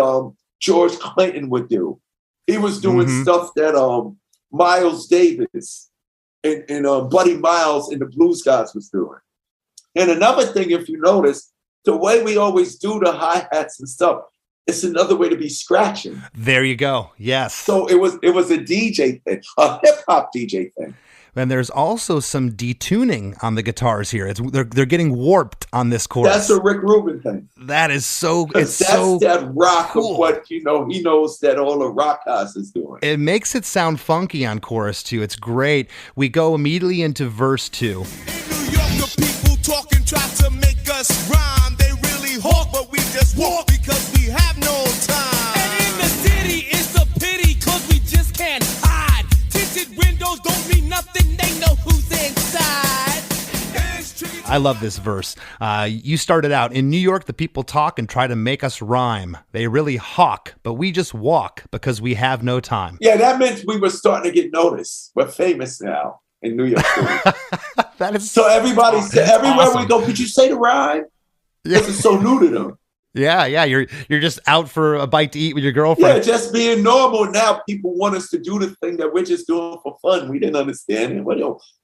George Clinton would do. He was doing stuff that Miles Davis and Buddy Miles and the Blues Guys was doing. And another thing, if you notice, the way we always do the hi-hats and stuff, it's another way to be scratching. There you go. Yes. So it was a DJ thing, a hip-hop DJ thing. And there's also some detuning on the guitars here. They're getting warped on this chorus. That's a Rick Rubin thing. That is so. It's that's so that rock cool. Of what he knows that all the rock house is doing. It makes it sound funky on chorus 2. It's great. We go immediately into verse 2. In New York, the people talking try to make us rhyme. They really hawk, but we just walk because we have no time. And in the city, it's a pity because we just can't hide. Tinted windows don't mean nothing. They know who's inside. I love this verse. You started out, in New York, the people talk and try to make us rhyme. They really hawk, but we just walk because we have no time. Yeah, that meant we were starting to get noticed. We're famous now in New York City. That is so everybody said, everywhere awesome. we go, could you say the rhyme? Because it's so new to them. Yeah, you're just out for a bite to eat with your girlfriend. Yeah, just being normal. Now people want us to do the thing that we're just doing for fun. We didn't understand it.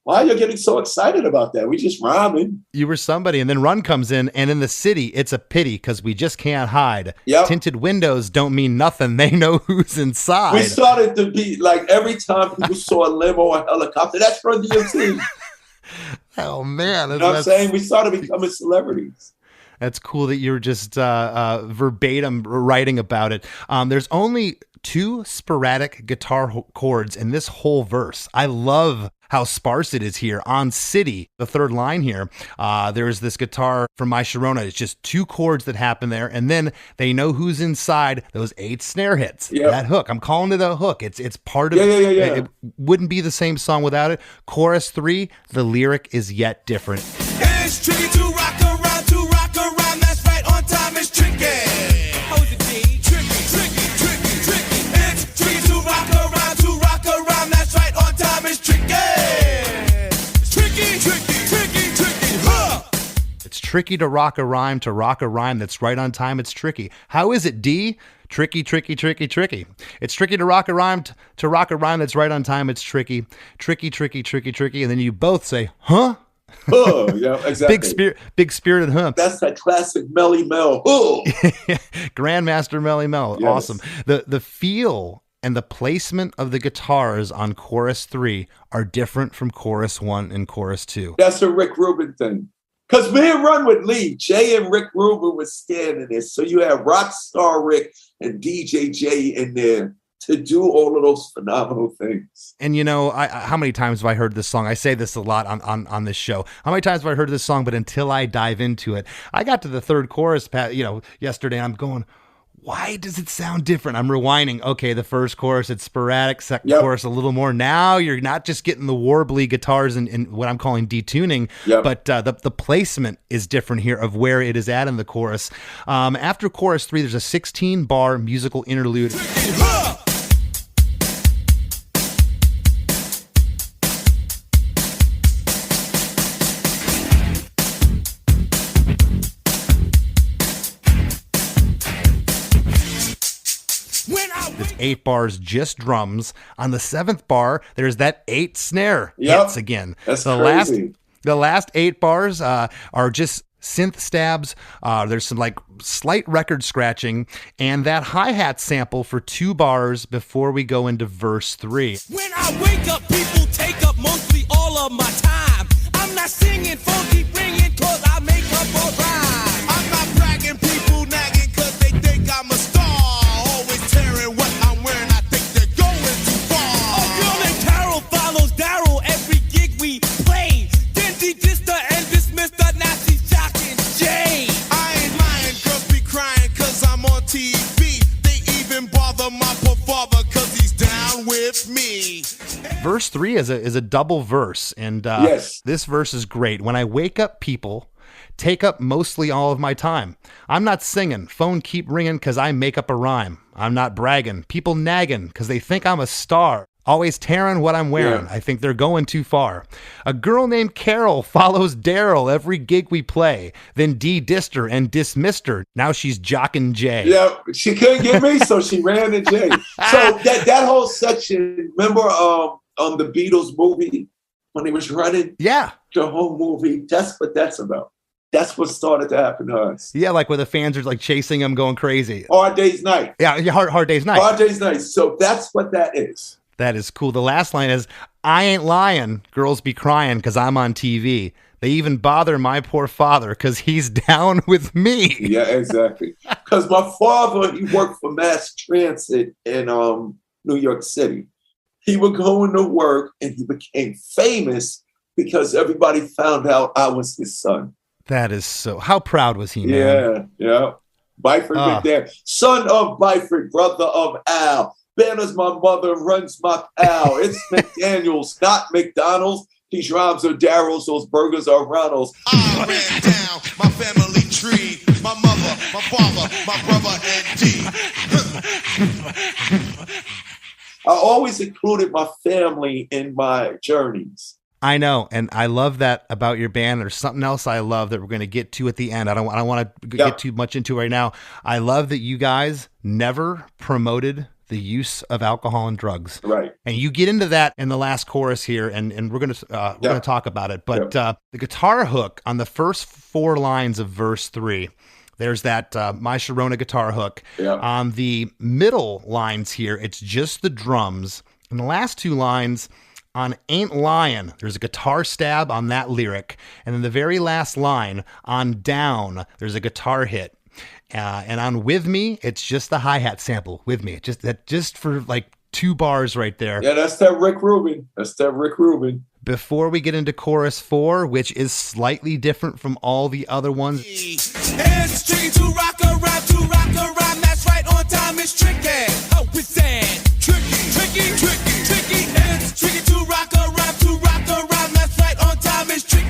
Why are you getting so excited about that? We just rhyming. You were somebody, and then Run comes in, and in the city, it's a pity because we just can't hide. Yep. Tinted windows don't mean nothing. They know who's inside. We started to be like every time people saw a limo or a helicopter, that's Run DMC. Oh, man. You know what I'm saying? We started becoming celebrities. That's cool that you're just verbatim writing about it. There's only 2 sporadic guitar chords in this whole verse. I love how sparse it is here. On City, the third line here, there's this guitar from my Sharona. It's just 2 chords that happen there, and then they know who's inside those 8 snare hits. Yep. That hook. I'm calling it a hook. It's part of Yeah. It wouldn't be the same song without it. Chorus 3, the lyric is yet different. It's tricky to rock around. That's right, on time is tricky. How is it, D? Tricky. It's tricky to rock around. That's right, on time is tricky. Tricky, huh? It's tricky to rock a rhyme that's right on time. It's tricky. How is it, D? Tricky. It's tricky to rock a rhyme that's right on time. It's tricky. And then you both say, huh? Oh, yeah, exactly. Big spirited huh. That's that classic Melly Mel. Oh. Grandmaster Melly Mel. Yes. Awesome. The feel and the placement of the guitars on chorus 3 are different from chorus 1 and chorus 2. That's a Rick Rubin thing. Because me and Run would leave. Jay and Rick Rubin was standing there. So you have rock star Rick and DJ Jay in there to do all of those phenomenal things. And how many times have I heard this song? I say this a lot on this show. How many times have I heard this song? But until I dive into it, I got to the third chorus, yesterday, and I'm going, why does it sound different? I'm rewinding. Okay, the first chorus, it's sporadic. Second chorus, a little more. Now you're not just getting the warbly guitars and what I'm calling detuning, but the placement is different here of where it is at in the chorus. After chorus 3, there's a 16-bar musical interlude. It's 8 bars, just drums. On the 7th bar, there's that 8 snare hits again. That's crazy. The last 8 bars are just synth stabs. There's some like slight record scratching and that hi-hat sample for 2 bars before we go into verse 3. When I wake up, people take up mostly all of my time. I'm not singing funky ringing cause I make up a rhyme. I'm not bragging, people nagging cause they think I'm a star. Always tearing what I'm wearing, I think they're going too far. A girl named Carol follows Darryl every gig we play. Then he dissed her and dismissed her, now she's shocking Jay. I ain't lying, girls be crying cause I'm on TV. They even bother my poor father cause he's down with me. Verse 3 is a double verse, and this verse is great. When I wake up, people take up mostly all of my time. I'm not singing, phone keep ringing because I make up a rhyme. I'm not bragging, people nagging because they think I'm a star. Always tearing what I'm wearing. I think they're going too far. A girl named Carol follows Darryl every gig we play. Then D dissed her and dismissed her. Now she's jocking Jay. Yeah, she couldn't get me, so she ran to Jay. So that whole section, remember on the Beatles movie when he was running? Yeah. The whole movie, that's what that's about. That's what started to happen to us. Yeah, like where the fans are like chasing him, going crazy. Hard Day's Night. Yeah, Hard Day's Night. Hard Day's Night. So that's what that is. That is cool. The last line is, I ain't lying, girls be crying because I'm on TV. They even bother my poor father because he's down with me. Yeah, exactly. Because my father, he worked for mass transit in New York City. He would go into work and he became famous because everybody found out I was his son. That is so. How proud was he, man? Yeah. Byford McDaniels, son of Byford, brother of Al. Banner's my mother, runs my pal. It's McDaniels, not McDonald's. These rhymes are Darryl's, those burgers are Ronald's. I ran down my family tree, my mother, my father, my brother, and D. I always included my family in my journeys. I know, and I love that about your band. There's something else I love that we're going to get to at the end. I don't want to get too much into it right now. I love that you guys never promoted the use of alcohol and drugs. Right. And you get into that in the last chorus here, and we're going to talk about it. But the guitar hook on the first 4 lines of verse 3, there's that My Sharona guitar hook. Yeah. On the middle lines here, it's just the drums. And the last 2 lines, on Ain't Lyin', there's a guitar stab on that lyric. And then the very last line, on Down, there's a guitar hit. And on With Me, it's just the hi-hat sample, With Me. Just for like 2 bars right there. Yeah, that's that Rick Rubin. Before we get into chorus 4, which is slightly different from all the other ones. It's tricky to rock a rhyme, that's right on time, it's tricky. Oh, it's sad. Tricky. It's tricky to rock a rhyme, that's right on time, it's tricky.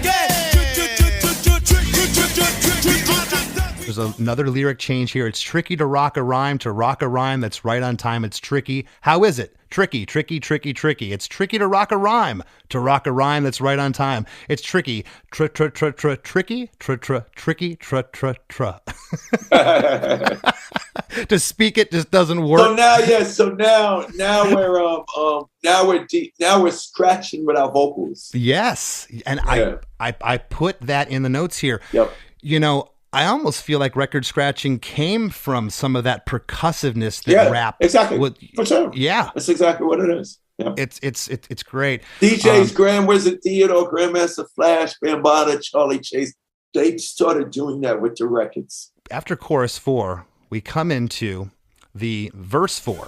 There's another lyric change here. It's tricky to rock a rhyme that's right on time. It's tricky. How is it? Tricky. It's tricky to rock a rhyme that's right on time. It's tricky. Tricky. To speak it just doesn't work. So now we're scratching with our vocals. Yes. And I put that in the notes here. Yep. I almost feel like record scratching came from some of that percussiveness that rap. Exactly. For sure. Yeah. That's exactly what it is. Yeah. It's great. DJs, Grand Wizard Theodore, Grandmaster Flash, Bambaataa, Charlie Chase, they started doing that with the records. After chorus 4, we come into the verse 4.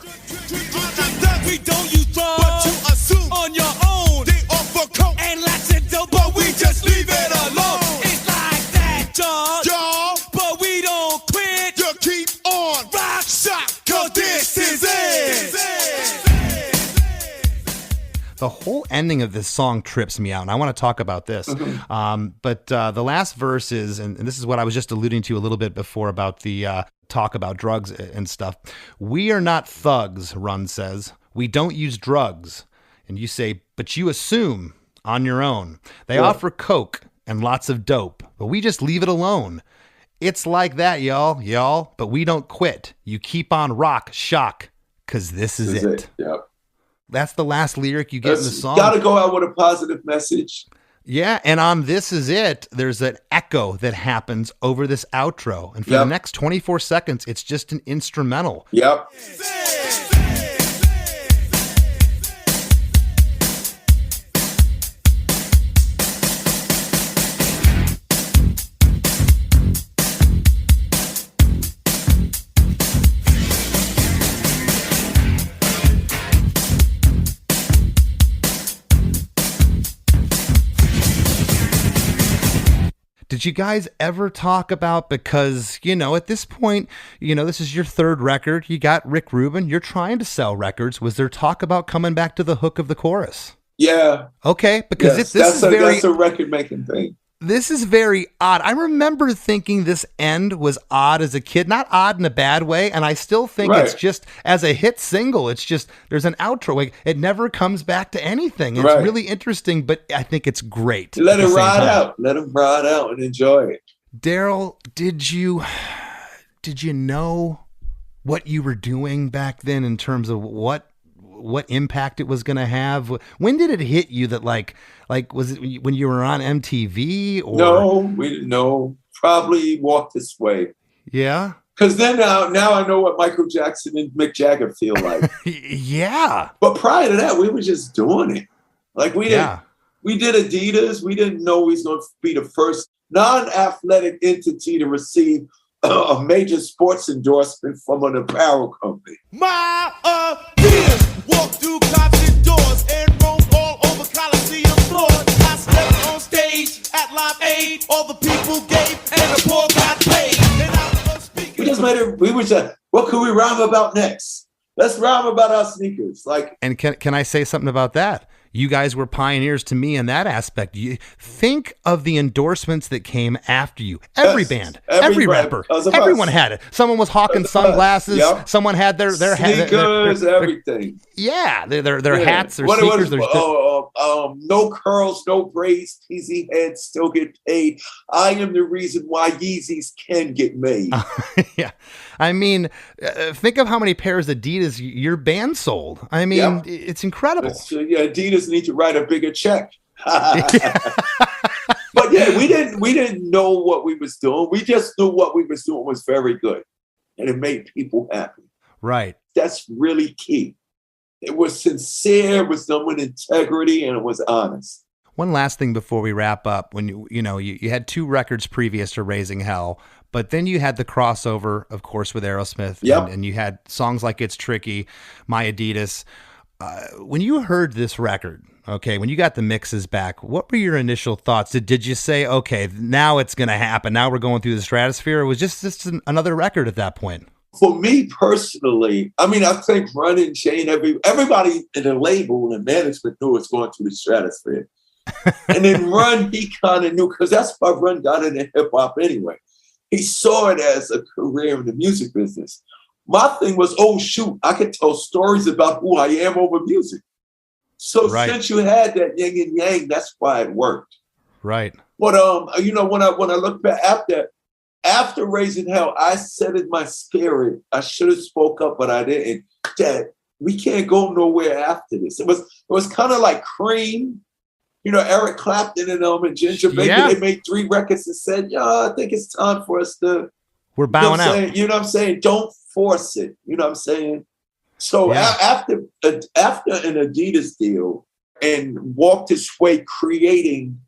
We don't use drugs, but you assume on your own. They offer coke and lots of dope, but we just leave it alone. It's like that, y'all. But we don't quit. You keep on rock shock, 'cause this is it. The whole ending of this song trips me out, and I want to talk about this. But the last verse is, and this is what I was just alluding to a little bit before about the talk about drugs and stuff. We are not thugs, Run says. We don't use drugs. And you say, but you assume on your own. They offer coke and lots of dope, but we just leave it alone. It's like that, y'all, but we don't quit. You keep on rock, shock, because this is it. Yep. That's the last lyric you get in the song. Got to go out with a positive message. Yeah, and on This Is It, there's an echo that happens over this outro. And for the next 24 seconds, it's just an instrumental. Yep. Did you guys ever talk about, because, at this point, this is your third record. You got Rick Rubin. You're trying to sell records. Was there talk about coming back to the hook of the chorus? Yeah. Okay, because Yes, that's a record-making thing. This is very odd. I remember thinking this end was odd as a kid. Not odd in a bad way, and I still think it's just, as a hit single, it's just, there's an outro. Like, it never comes back to anything. It's really interesting, but I think it's great. Let it ride out. Let them ride out and enjoy it. Darryl, did you know what you were doing back then in terms of what impact it was going to have? When did it hit you that like was it when you were on MTV? Or no, we didn't know. Probably Walk This Way. Yeah. Because then now I know what Michael Jackson and Mick Jagger feel like. Yeah. But prior to that, we were just doing it. Like we did Adidas. We didn't know we was going to be the first non-athletic entity to receive a major sports endorsement from an apparel company. My Adidas walked through cops and doors and roamed all over Coliseum floors. I stepped on stage at Live Aid. All the people gave and the poor got paid. And I was speaking. We just made it. We were just, what could we rhyme about next? Let's rhyme about our sneakers. And can I say something about that? You guys were pioneers to me in that aspect. You think of the endorsements that came after you. Every band, every rapper, everyone had it. Someone was hawking sunglasses. Yep. Someone had their sneakers, everything. Yeah, their hats, their sneakers. No curls, no braids. PZ heads still get paid. I am the reason why Yeezys can get made. Yeah, I mean, think of how many pairs of Adidas your band sold. I mean, it's incredible. Adidas need to write a bigger check. But yeah, we didn't know what we was doing. We just knew what we was doing was very good, and it made people happy. Right. That's really key. It was sincere, it was done with integrity, and it was honest. One last thing before we wrap up. When you had 2 records previous to Raising Hell, but then you had the crossover, of course, with Aerosmith, and you had songs like It's Tricky, My Adidas. When you heard this record, okay, when you got the mixes back, what were your initial thoughts? Did you say, okay, now it's going to happen, now we're going through the stratosphere? Or was just another record at that point? For me personally, I mean, I think Run and Chain, everybody in the label and management knew it's going to the stratosphere. And then Run, he kind of knew, because that's why Run got into hip-hop anyway. He saw it as a career in the music business. My thing was, oh, shoot, I could tell stories about who I am over music. So since you had that yin and yang, that's why it worked. Right. But, when I look back after Raising Hell, I said in my spirit, I should have spoke up, but I didn't, that we can't go nowhere after this. It was kind of like Cream, Eric Clapton and Ginger Baker. They made 3 records and said, I think it's time for us to. We're bowing out. You know what I'm saying? Don't force it. You know what I'm saying? So after an Adidas deal and Walk This Way, creating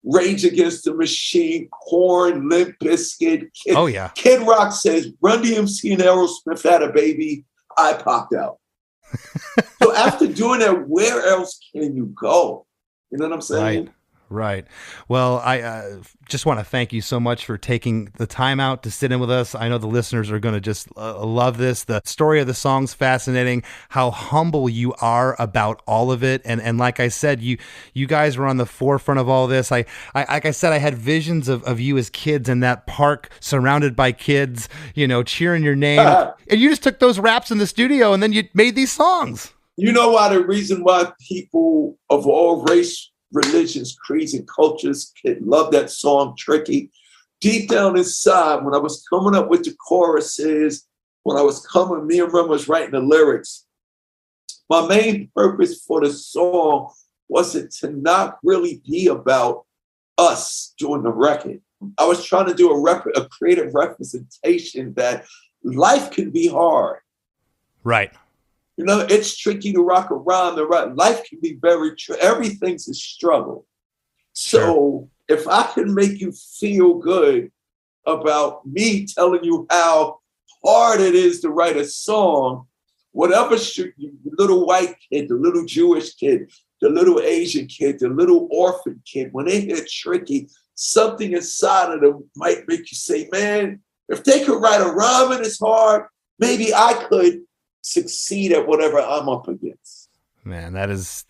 Rage Against the Machine, Korn, Limp Bizkit. Kid Rock says, Run DMC and Aerosmith had a baby. I popped out. So after doing that, where else can you go? You know what I'm saying? Right. Well, I just want to thank you so much for taking the time out to sit in with us. I know the listeners are going to just love this. The story of the song's fascinating, how humble you are about all of it. And like I said, you guys were on the forefront of all this. Like I said, I had visions of you as kids in that park surrounded by kids, cheering your name. And you just took those raps in the studio and then you made these songs. You know why? The reason why people of all race, religions, creeds, and cultures can love that song, Tricky. Deep down inside, when I was coming up with the choruses, me and Rim was writing the lyrics, my main purpose for the song wasn't to not really be about us doing the record. I was trying to do a creative representation that life can be hard. Right. It's tricky to rock around the right. Life can be very everything's a struggle. So if I can make you feel good about me telling you how hard it is to write a song, whatever the little white kid, the little Jewish kid, the little Asian kid, the little orphan kid, when they hear Tricky, something inside of them might make you say, man, if they could write a rhyme and it's hard, maybe I could succeed at whatever I'm up against. Man, that is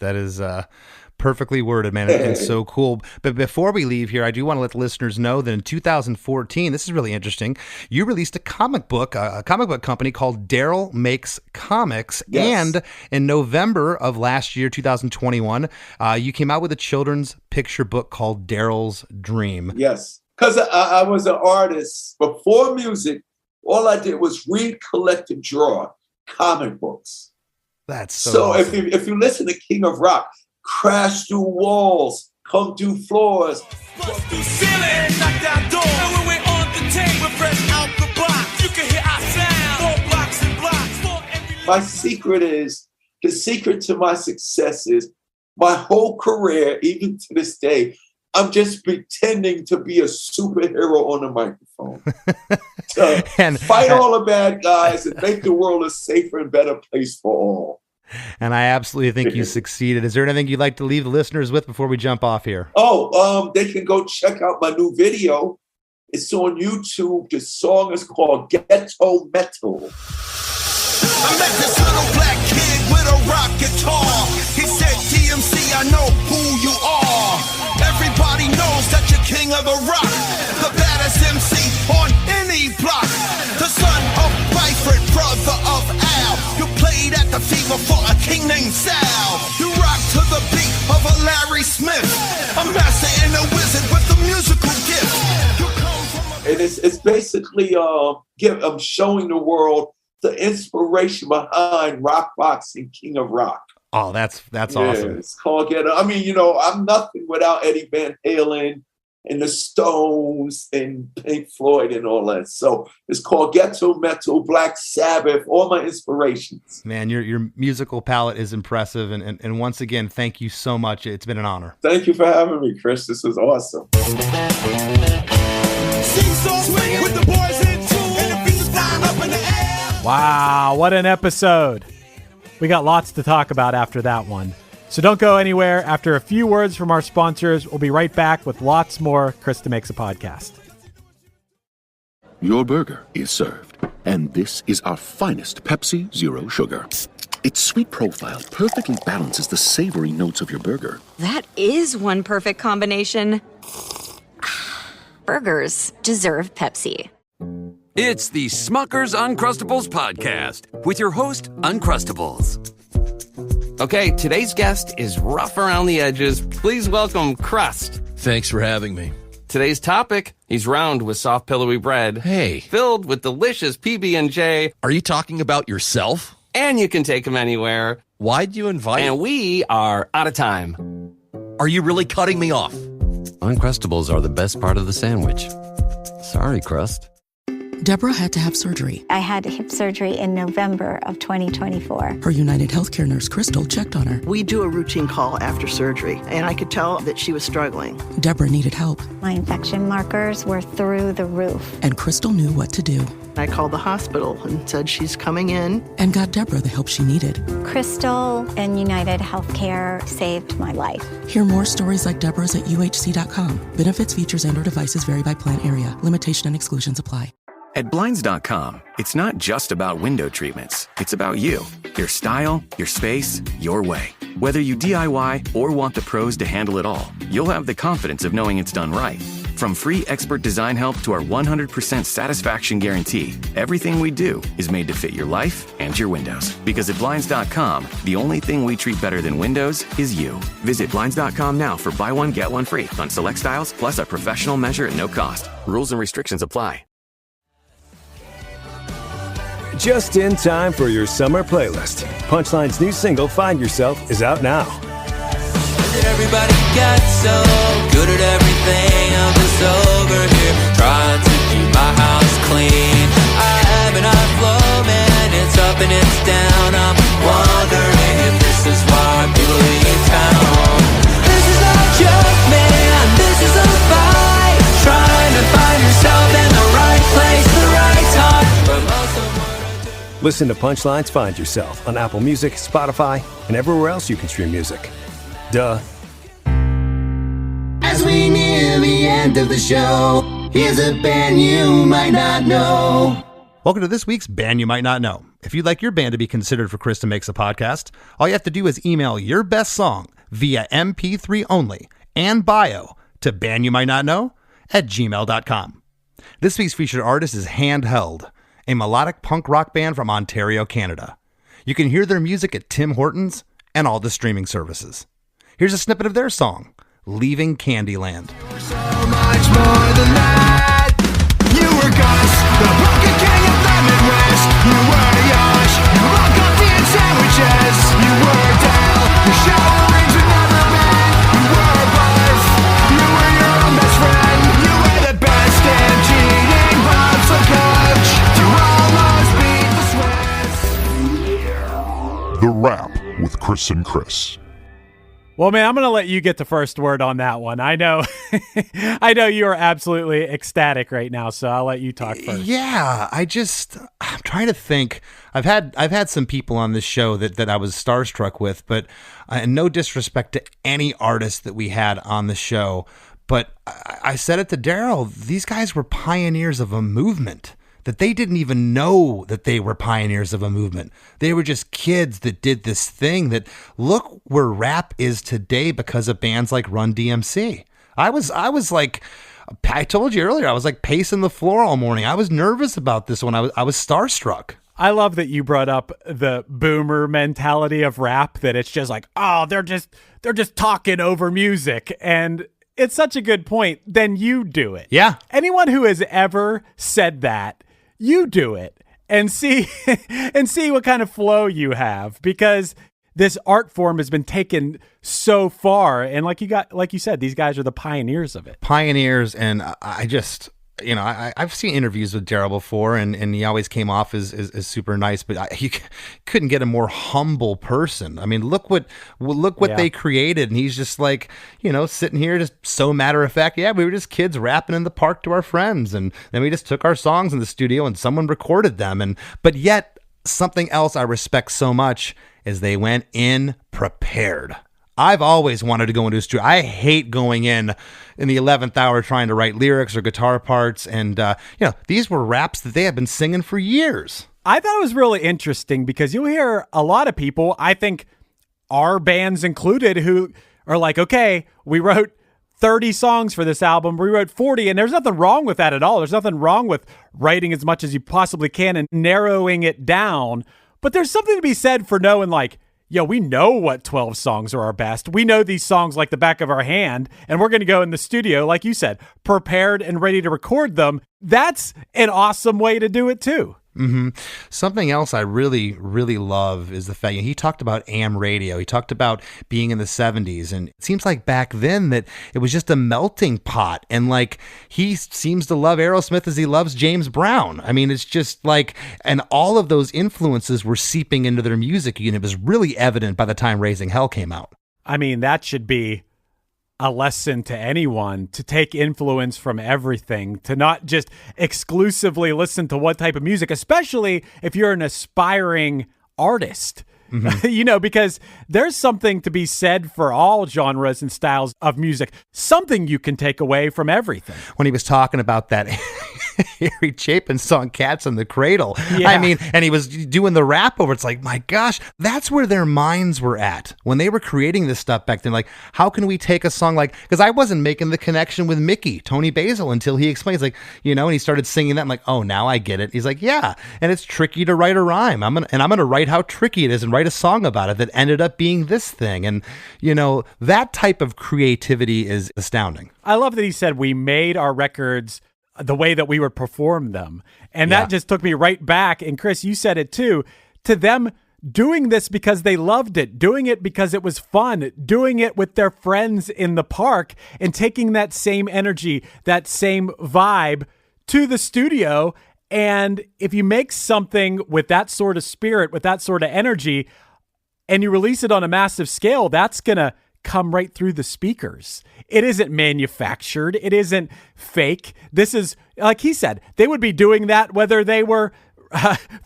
perfectly worded, man, and so cool. But before we leave here, I do want to let the listeners know that in 2014, this is really interesting, you released a comic book company called Darryl Makes Comics. Yes. And in November of last year, 2021, you came out with a children's picture book called Darryl's Dream. Yes, because I was an artist. Before music, all I did was read, collect, and draw comic books. That's so awesome. if you listen to King of Rock, crash through walls, come through floors, Bust through ceiling, knock down doors. And when we're on the table, fresh out the box, you can hear our sound. 4 blocks and blocks. My secret is, the secret to my success is my whole career, even to this day, I'm just pretending to be a superhero on the microphone. To fight all the bad guys and make the world a safer and better place for all. And I absolutely think you succeeded. Is there anything you'd like to leave the listeners with before we jump off here? They can go check out my new video. It's on YouTube. The song is called Ghetto Metal. I met this little black kid with a rock guitar. He said, DMC, I know who you are. Everybody knows that you're king of the rock. The baddest MC on any block. The son of Byford, brother of Al. You played at the Fever for a king named Sal. You rock to the beat of a Larry Smith. A master and a wizard with the musical gift. You come from And it's basically I'm showing the world the inspiration behind rock boxing, King of Rock. Oh, that's awesome. It's called Ghetto. I mean, I'm nothing without Eddie Van Halen and the Stones and Pink Floyd and all that. So it's called Ghetto Metal, Black Sabbath, all my inspirations. Man, your musical palette is impressive. And once again, thank you so much. It's been an honor. Thank you for having me, Chris. This is awesome. Wow, what an episode. We got lots to talk about after that one. So don't go anywhere. After a few words from our sponsors, we'll be right back with lots more Chris DeMakes A Podcast. Your burger is served, and this is our finest Pepsi Zero Sugar. Its sweet profile perfectly balances the savory notes of your burger. That is one perfect combination. Burgers deserve Pepsi. It's the Smucker's Uncrustables podcast with your host, Uncrustables. Okay, today's guest is rough around the edges. Please welcome Crust. Thanks for having me. Today's topic, he's round with soft, pillowy bread. Hey. Filled with delicious PB&J. Are you talking about yourself? And you can take him anywhere. Why'd you invite? And we are out of time. Are you really cutting me off? Uncrustables are the best part of the sandwich. Sorry, Crust. Deborah had to have surgery. I had hip surgery in November of 2024. Her United Healthcare nurse, Crystal, checked on her. We do a routine call after surgery, and I could tell that she was struggling. Deborah needed help. My infection markers were through the roof. And Crystal knew what to do. I called the hospital and said she's coming in. And got Deborah the help she needed. Crystal and United Healthcare saved my life. Hear more stories like Deborah's at uhc.com. Benefits, features, and/or devices vary by plan area. Limitation and exclusions apply. At Blinds.com, it's not just about window treatments. It's about you, your style, your space, your way. Whether you DIY or want the pros to handle it all, you'll have the confidence of knowing it's done right. From free expert design help to our 100% satisfaction guarantee, everything we do is made to fit your life and your windows. Because at Blinds.com, the only thing we treat better than windows is you. Visit Blinds.com now for buy one, get one free on select styles, plus a professional measure at no cost. Rules and restrictions apply. Just in time for your summer playlist. Punchline's new single, Find Yourself, is out now. Everybody got so good at everything. I'm just over here trying to keep my house clean. I have an eye flow, man. It's up and it's down. I'm wondering if this is why people leave town. This is not a joke, man. This is a fight. Trying to find yourself in the right place, the right time. But most of Listen to Punchline's Find Yourself on Apple Music, Spotify, and everywhere else you can stream music. Duh. as we near the end of the show, here's a band you might not know. Welcome to this week's Band You Might Not Know. If you'd like your band to be considered for Chris DeMakes A Podcast, all you have to do is email your best song via MP3 only and bio to bandyoumightnotknow@gmail.com. This week's featured artist is Handheld, a melodic punk rock band from Ontario, Canada. You can hear their music at Tim Hortons and all the streaming services. Here's a snippet of their song, Leaving Candyland. So much more than that. You were Gus, the broken king of lemon west. You were Yosh, you rock coffee and sandwiches. You were Dale, the shower rings with never been. You were Buzz, you were your own best friend. You were the best and cheating bobsled coach. You almost beat the Swiss. The Rap with Chris and Chris. Well, man, I'm going to let you get the first word on that one. I know I know you are absolutely ecstatic right now, so I'll let you talk first. Yeah, I'm trying to think. I've had some people on this show that I was starstruck with, but and no disrespect to any artist that we had on the show, but I said it to Darryl, these guys were pioneers of a movement that they didn't even know that they were pioneers of a movement. They were just kids that did this thing that look where rap is today because of bands like Run DMC. I was like, I told you earlier, I was like pacing the floor all morning. I was nervous about this one. I was starstruck. I love that you brought up the boomer mentality of rap, that it's just like, oh, they're just talking over music. And it's such a good point. Then you do it. Yeah. Anyone who has ever said that, you do it and see what kind of flow you have, because this art form has been taken so far. And like you said, these guys are the pioneers of it. Pioneers. And I just, I've seen interviews with Darryl before, and he always came off as yeah. Nice, but you couldn't get a more humble person. I mean, look what they created, and he's just like, sitting here just so matter of fact. Yeah, we were just kids rapping in the park to our friends, and then we just took our songs in the studio and someone recorded them. But yet something else I respect so much is they went in prepared. I've always wanted to go into a studio. I hate going in the 11th hour trying to write lyrics or guitar parts. And, these were raps that they have been singing for years. I thought it was really interesting because you'll hear a lot of people, I think our bands included, who are like, okay, we wrote 30 songs for this album. We wrote 40, and there's nothing wrong with that at all. There's nothing wrong with writing as much as you possibly can and narrowing it down. But there's something to be said for knowing, like, we know what 12 songs are our best. We know these songs like the back of our hand, and we're going to go in the studio, like you said, prepared and ready to record them. That's an awesome way to do it too. Mm-hmm. Something else I really, really love is the fact he talked about AM radio. He talked about being in the 70s, and it seems like back then that it was just a melting pot. And like he seems to love Aerosmith as he loves James Brown. I mean, it's just like, and all of those influences were seeping into their music, and it was really evident by the time Raising Hell came out. I mean, that should be a lesson to anyone, to take influence from everything, to not just exclusively listen to one type of music, especially if you're an aspiring artist. Mm-hmm. Because there's something to be said for all genres and styles of music, something you can take away from everything. When he was talking about that Harry Chapin song, Cats in the Cradle, yeah. I mean, and he was doing the rap over, it's like, my gosh, that's where their minds were at when they were creating this stuff back then. Like, how can we take a song like, because I wasn't making the connection with Mickey, Tony Basil, until he explains, like, and he started singing that. I'm like, oh, now I get it. He's like, yeah, and it's tricky to write a rhyme. I'm gonna write how tricky it is and write a song about it that ended up being this thing. And that type of creativity is astounding. I love that he said we made our records the way that we would perform them, and that just took me right back. And Chris, you said it too, to them doing this because they loved it, doing it because it was fun, doing it with their friends in the park, and taking that same energy, that same vibe to the studio. And if you make something with that sort of spirit, with that sort of energy, and you release it on a massive scale, that's going to come right through the speakers. It isn't manufactured. It isn't fake. This is, like he said, they would be doing that whether they were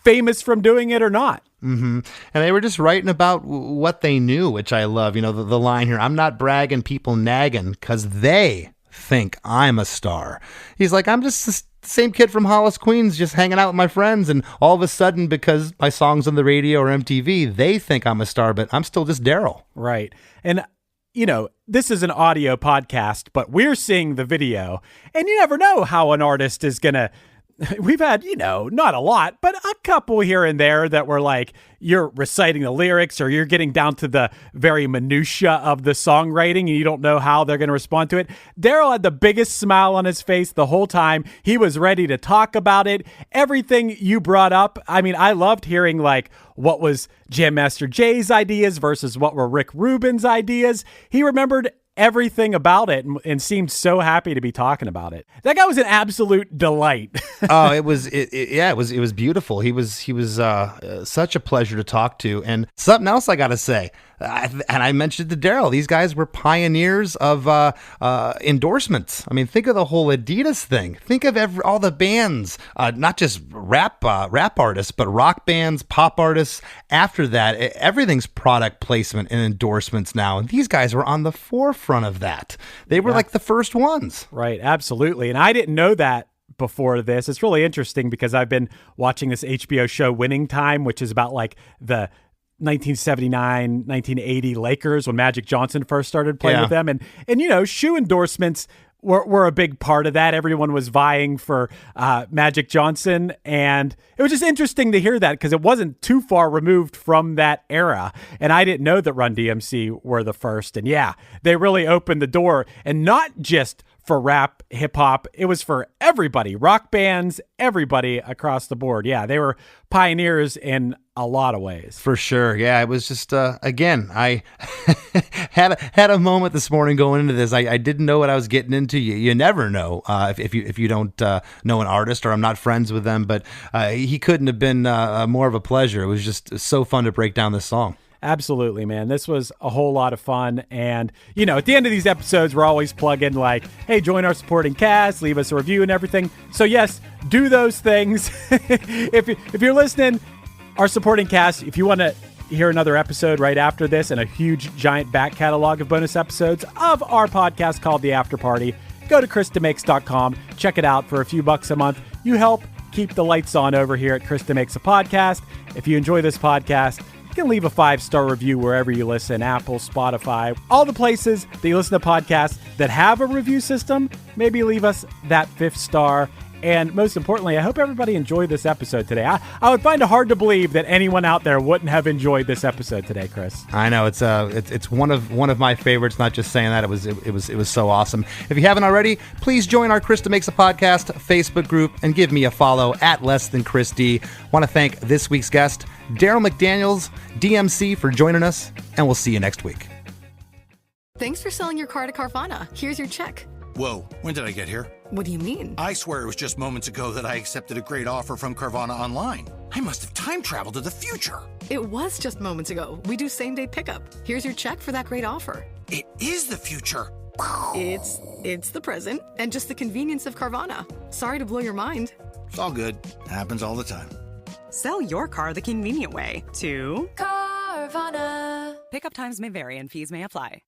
famous from doing it or not. Mm-hmm. And they were just writing about what they knew, which I love. The line here, I'm not bragging, people nagging, because they think I'm a star. He's like, I'm just the same kid from Hollis, Queens, just hanging out with my friends, and all of a sudden, because my song's on the radio or MTV, they think I'm a star, but I'm still just Darryl. Right. And this is an audio podcast, but we're seeing the video, and you never know how an artist is going to. We've had, not a lot, but a couple here and there that were like, you're reciting the lyrics or you're getting down to the very minutia of the songwriting and you don't know how they're going to respond to it. Darryl had the biggest smile on his face the whole time. He was ready to talk about it. Everything you brought up. I mean, I loved hearing like what was Jam Master Jay's ideas versus what were Rick Rubin's ideas. He remembered everything about it and seemed so happy to be talking about it. That guy was an absolute delight. Oh, it was beautiful. He was such a pleasure to talk to. And something else I got to say, and I mentioned to Darryl, these guys were pioneers of endorsements. I mean, think of the whole Adidas thing. Think of all the bands, not just rap artists, but rock bands, pop artists. After that, everything's product placement and endorsements now. And these guys were on the forefront of that. They were like the first ones. Right, absolutely. And I didn't know that before this. It's really interesting because I've been watching this HBO show Winning Time, which is about like the 1979, 1980 Lakers when Magic Johnson first started playing with them. And shoe endorsements were a big part of that. Everyone was vying for Magic Johnson. And it was just interesting to hear that because it wasn't too far removed from that era. And I didn't know that Run DMC were the first. And they really opened the door, and not just for rap, hip hop. It was for everybody, rock bands, everybody across the board. Yeah, they were pioneers in a lot of ways. For sure. Yeah, it was just, again, I had a moment this morning going into this. I didn't know what I was getting into. You never know if you don't know an artist, or I'm not friends with them, but he couldn't have been more of a pleasure. It was just so fun to break down this song. Absolutely, man. This was a whole lot of fun. And, at the end of these episodes, we're always plugging like, hey, join our supporting cast, leave us a review and everything. So yes, do those things. If you're listening, our supporting cast, if you want to hear another episode right after this and a huge giant back catalog of bonus episodes of our podcast called The After Party, go to ChrisDeMakes.com. Check it out for a few bucks a month. You help keep the lights on over here at Chris DeMakes A Podcast. If you enjoy this podcast, you can leave a 5-star review wherever you listen, Apple, Spotify, all the places that you listen to podcasts that have a review system. Maybe leave us that 5th star. And most importantly, I hope everybody enjoyed this episode today. I would find it hard to believe that anyone out there wouldn't have enjoyed this episode today, Chris. I know it's one of my favorites. Not just saying that, it was so awesome. If you haven't already, please join our Chris DeMakes A Podcast Facebook group and give me a follow at @LessThanChrisD. Want to thank this week's guest, Darryl McDaniels, DMC, for joining us, and we'll see you next week. Thanks for selling your car to Carvana. Here's your check. Whoa, when did I get here? What do you mean? I swear it was just moments ago that I accepted a great offer from Carvana online. I must have time traveled to the future. It was just moments ago. We do same-day pickup. Here's your check for that great offer. It is the future. It's the present and just the convenience of Carvana. Sorry to blow your mind. It's all good. Happens all the time. Sell your car the convenient way to Carvana. Pickup times may vary and fees may apply.